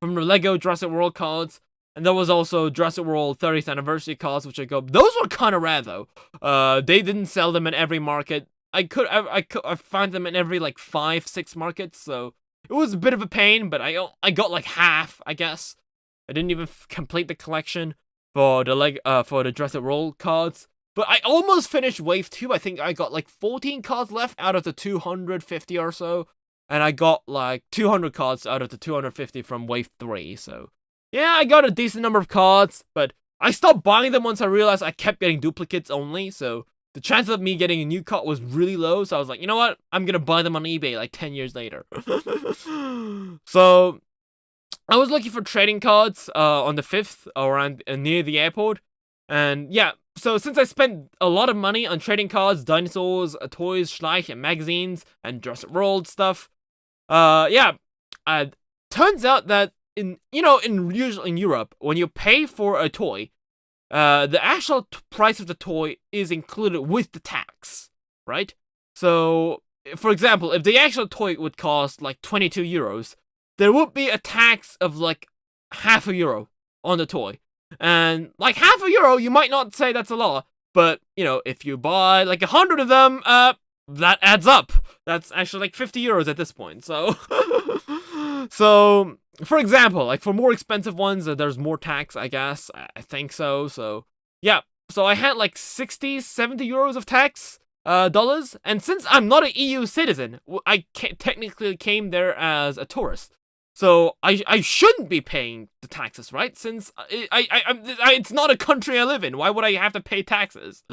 from the Lego Jurassic World cards, and there was also Jurassic World 30th anniversary cards, which those were kind of rare though. They didn't sell them in every market. I found them in every like 5-6 markets, so it was a bit of a pain, but I got like half, I guess. I didn't even complete the collection for the Jurassic World cards, but I almost finished Wave 2. I think I got like 14 cards left out of the 250 or so, and I got like 200 cards out of the 250 from Wave 3, so yeah, I got a decent number of cards, but I stopped buying them once I realized I kept getting duplicates only, so the chance of me getting a new card was really low, so I was like, you know what? I'm gonna buy them on eBay like 10 years later. So, I was looking for trading cards on the 5th around near the airport. And yeah, so since I spent a lot of money on trading cards, dinosaurs, toys, Schleich, and magazines, and Jurassic World stuff, turns out that usually in Europe, when you pay for a toy, the actual price of the toy is included with the tax, right? So, for example, if the actual toy would cost like €22, there would be a tax of like €0.50 on the toy. And like €0.50, you might not say that's a lot, but if you buy like 100 of them, that adds up. That's actually like €50 at this point. So, so for example, like for more expensive ones, there's more tax, I guess. I think so. So yeah. So I had like 60, €70 of tax, dollars. And since I'm not an EU citizen, I technically came there as a tourist. So I shouldn't be paying the taxes, right? Since it's not a country I live in. Why would I have to pay taxes?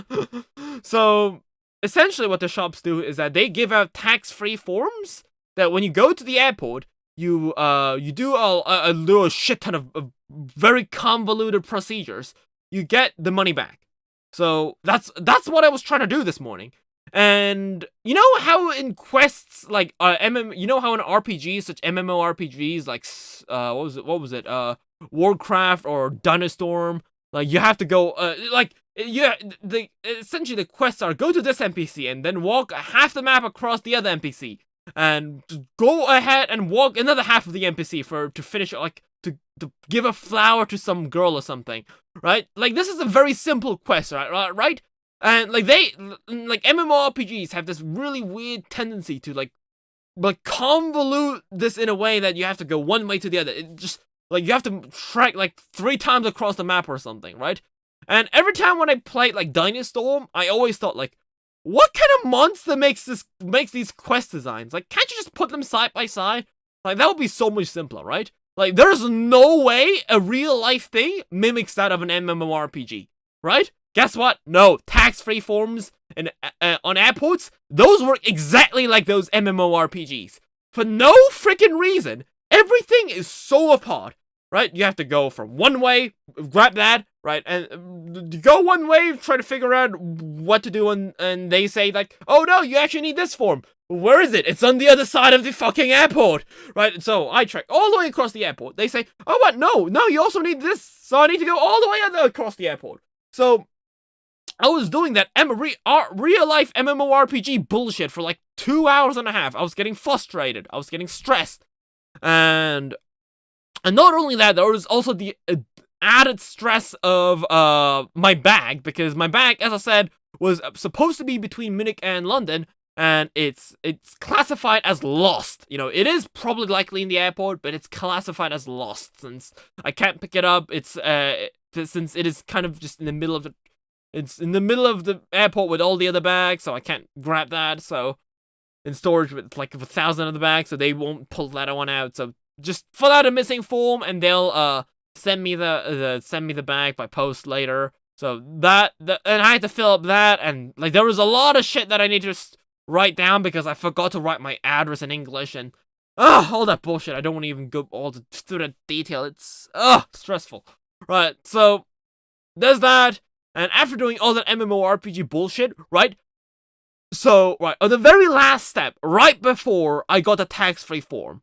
So essentially what the shops do is that they give out tax-free forms that when you go to the airport, you do a little shit ton of very convoluted procedures. You get the money back. So that's what I was trying to do this morning. And you know how in quests like how in RPGs, such MMORPGs like what was it Warcraft or Dinosaur, like you have to go essentially the quests are go to this NPC and then walk half the map across the other NPC and go ahead and walk another half of the NPC to finish, like to give a flower to some girl or something, right? Like this is a very simple quest, right? And like MMORPGs have this really weird tendency to like convolute this in a way that you have to go one way to the other. It just like you have to track like 3 times across the map or something, right? And every time when I played like Dinosaur, I always thought like, what kind of monster makes these quest designs? Like, can't you just put them side by side? Like that would be so much simpler, right? Like there's no way a real life thing mimics that of an MMORPG, right? Guess what? No, tax-free forms and on airports, those work exactly like those MMORPGs. For no freaking reason, everything is so apart, right? You have to go from one way, grab that, right? And you go one way, try to figure out what to do, and they say like, oh no, you actually need this form. Where is it? It's on the other side of the fucking airport, right? So I trek all the way across the airport. They say, oh what? No, you also need this. So I need to go all the way across the airport. So I was doing that real-life MMORPG bullshit for like 2 hours and a half. I was getting frustrated. I was getting stressed. And not only that, there was also the added stress of my bag. Because my bag, as I said, was supposed to be between Munich and London. And it's classified as lost. It is probably likely in the airport, but it's classified as lost. Since I can't pick it up, since it is kind of just in the middle of the airport with all the other bags, so I can't grab that. So in storage with like 1,000 of the bags, so they won't pull that one out. So just fill out a missing form, and they'll send me the bag by post later. So and I had to fill up that, and like there was a lot of shit that I need to just write down because I forgot to write my address in English, and all that bullshit. I don't want to even go through the detail. It's stressful, right? So there's that. And after doing all that MMORPG bullshit, right, So, right, on the very last step, right before I got the tax-free form,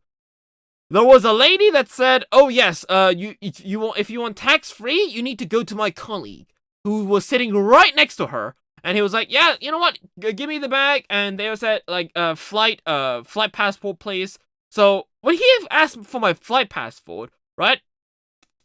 there was a lady that said, "Oh yes, if you want tax-free, you need to go to my colleague who was sitting right next to her." And he was like, "Yeah, you know what? Give me the bag." And they said, like, flight passport, please. So when he asked for my flight passport, right?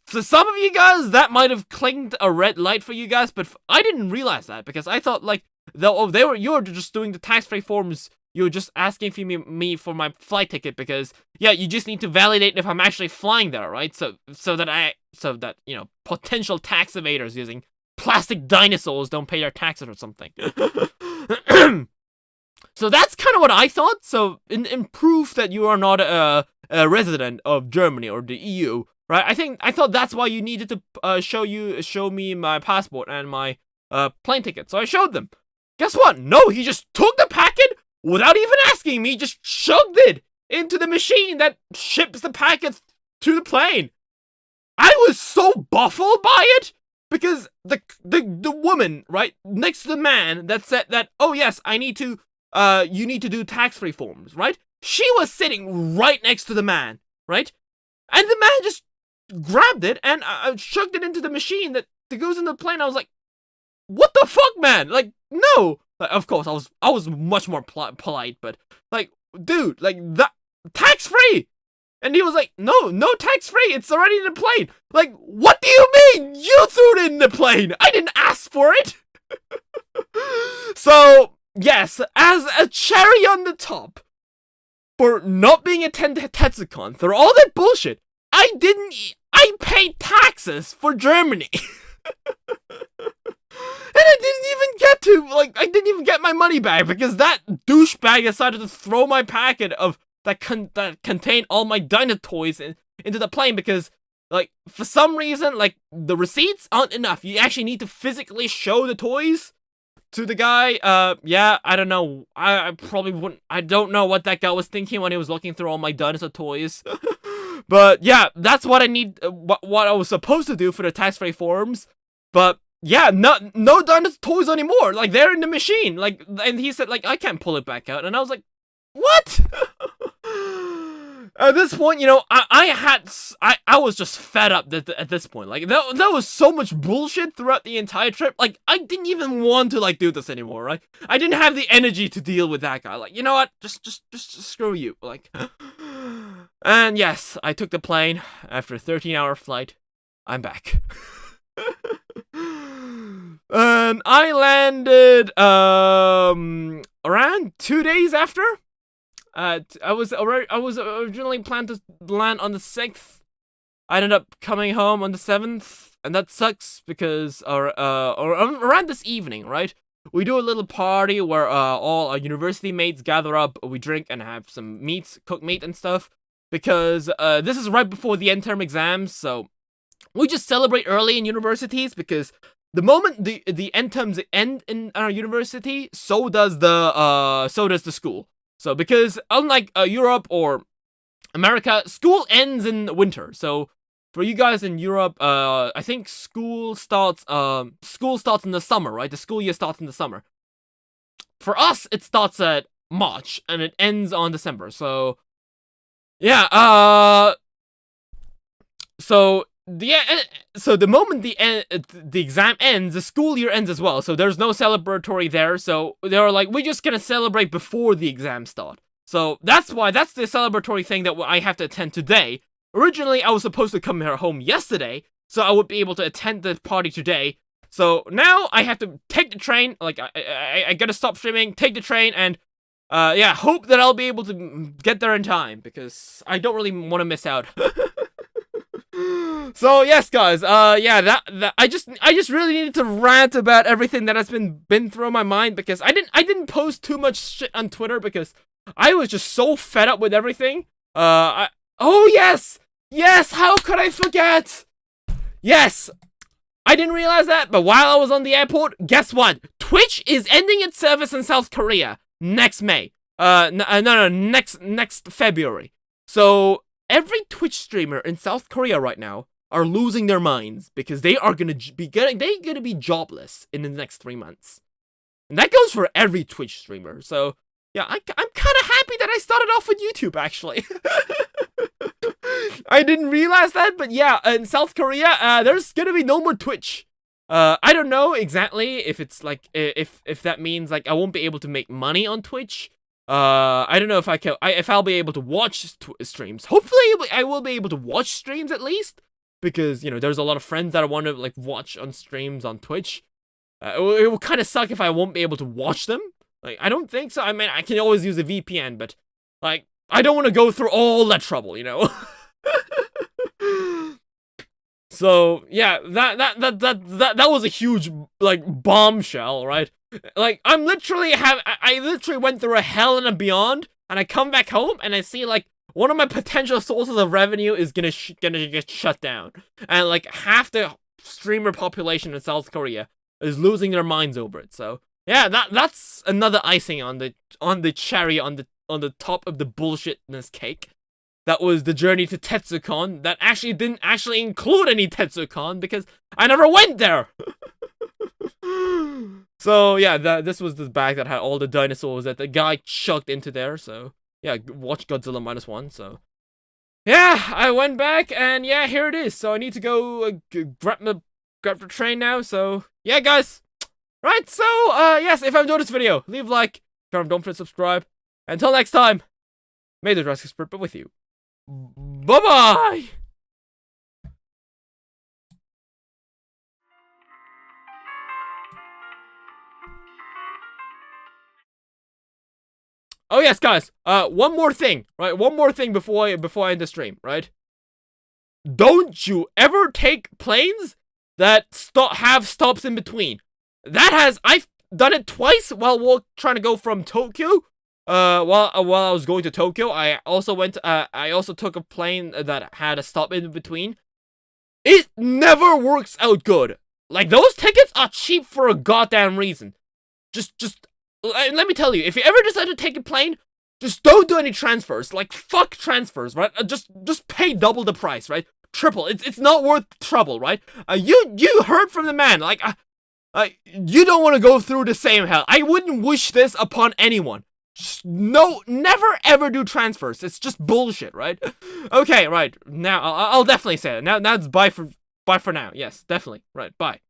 For some of you guys, that might have clinked a red light for you guys, but I didn't realize that because I thought like, you were just doing the tax-free forms. You were just asking for me for my flight ticket because yeah, you just need to validate if I'm actually flying there, right? So that you know, potential tax evaders using plastic dinosaurs don't pay their taxes or something. So that's kind of what I thought. So in proof that you are not a resident of Germany or the EU, right? I thought that's why you needed to show me my passport and my plane ticket. So I showed them. Guess what? No, he just took the packet without even asking me, just shoved it into the machine that ships the packet to the plane. I was so baffled by it because the woman right next to the man that said that, "Oh yes, you need to do tax-free forms," right? She was sitting right next to the man, right? And the man just grabbed it and shoved it into the machine that goes in the plane. I was like, "What the fuck, man? Like, no!" Like, of course, I was much more polite, but like, dude, like that tax-free. And he was like, no tax-free. It's already in the plane. Like, what do you mean? You threw it in the plane. I didn't ask for it. So yes, as a cherry on the top for not being attended Tetzoocon, for all that bullshit, I paid taxes for Germany. And I didn't even get my money back because that douchebag decided to throw my packet of that contained all my Dino toys into the plane because, like, for some reason, like, the receipts aren't enough. You actually need to physically show the toys to the guy. Yeah, I don't know. I probably wouldn't. I don't know what that guy was thinking when he was looking through all my dinosaur toys. But yeah, that's what I need. What I was supposed to do for the tax-free forms. But yeah, no dinosaur toys anymore. Like, they're in the machine. Like, and he said, like, I can't pull it back out. And I was like, what? At this point, you know, I was just fed up at this point. Like, that was so much bullshit throughout the entire trip. Like, I didn't even want to, like, do this anymore, right? I didn't have the energy to deal with that guy. Like, you know what? Just screw you. Like, and yes, I took the plane. After a 13-hour flight, I'm back. And I landed, around 2 days after. I was originally planned to land on the 6th. I ended up coming home on the 7th, and that sucks because around this evening, right? We do a little party where all our university mates gather up, we drink and have some cooked meat and stuff, because this is right before the end term exams, so we just celebrate early in universities because the moment the end terms end in our university, so does the school. So because unlike Europe or America, school ends in winter. So for you guys in Europe, I think school starts in the summer, right? The school year starts in the summer. For us, it starts at March and it ends on December. So yeah, so the moment the exam ends, the school year ends as well. So there's no celebratory there. So they were like, we're just gonna celebrate before the exam start. So that's the celebratory thing that I have to attend today. Originally, I was supposed to come here home yesterday, so I would be able to attend the party today. So now I have to take the train. Like I gotta stop streaming, take the train, and yeah, hope that I'll be able to get there in time because I don't really want to miss out. So yes, guys. Yeah, that I just really needed to rant about everything that has been through my mind because I didn't post too much shit on Twitter because I was just so fed up with everything. Oh yes, how could I forget? Yes, I didn't realize that, but while I was on the airport, guess what? Twitch is ending its service in South Korea next May. Next February. So every Twitch streamer in South Korea right now are losing their minds because they are gonna be jobless in the next 3 months. And that goes for every Twitch streamer. So, yeah, I'm kind of happy that I started off with YouTube, actually. I didn't realize that, but yeah, in South Korea, there's gonna be no more Twitch. I don't know exactly if it's like, if that means like I won't be able to make money on Twitch. I don't know if if I'll be able to watch streams. Hopefully, I will be able to watch streams at least, because, you know, there's a lot of friends that I want to like watch on streams on Twitch. It will kind of suck if I won't be able to watch them. Like, I don't think so. I mean, I can always use a VPN, but like, I don't want to go through all that trouble, you know. So yeah, that was a huge like bombshell, right? Like, I literally went through a hell and a beyond, and I come back home and I see like one of my potential sources of revenue is gonna get shut down, and like half the streamer population in South Korea is losing their minds over it. So yeah, that's another icing on the cherry on the top of the bullshitness cake. That was the journey to Tetzoocon that actually didn't actually include any Tetzoocon because I never went there. So yeah, this was the bag that had all the dinosaurs that the guy chucked into there. So yeah, watch Godzilla -1. So yeah, I went back and yeah, here it is. So I need to go grab the train now. So yeah, guys. Right, so yes, if you enjoyed this video, leave a like, don't forget to subscribe. Until next time, may the Jurassic Spirit be with you. Bye-bye! Oh yes, guys. One more thing, right? One more thing before I end the stream, right? Don't you ever take planes that have stops in between. I've done it twice while trying to go from Tokyo. While I was going to Tokyo, I also took a plane that had a stop in between. It never works out good. Like, those tickets are cheap for a goddamn reason. Just let me tell you, if you ever decide to take a plane, just don't do any transfers. Like, fuck transfers, right? Just pay double the price, right? Triple. It's not worth trouble, right? You heard from the man. Like, you don't want to go through the same hell. I wouldn't wish this upon anyone. No, never ever do transfers. It's just bullshit, right? Okay, right. Now I'll definitely say it. Now it's bye for now. Yes, definitely. Right. Bye.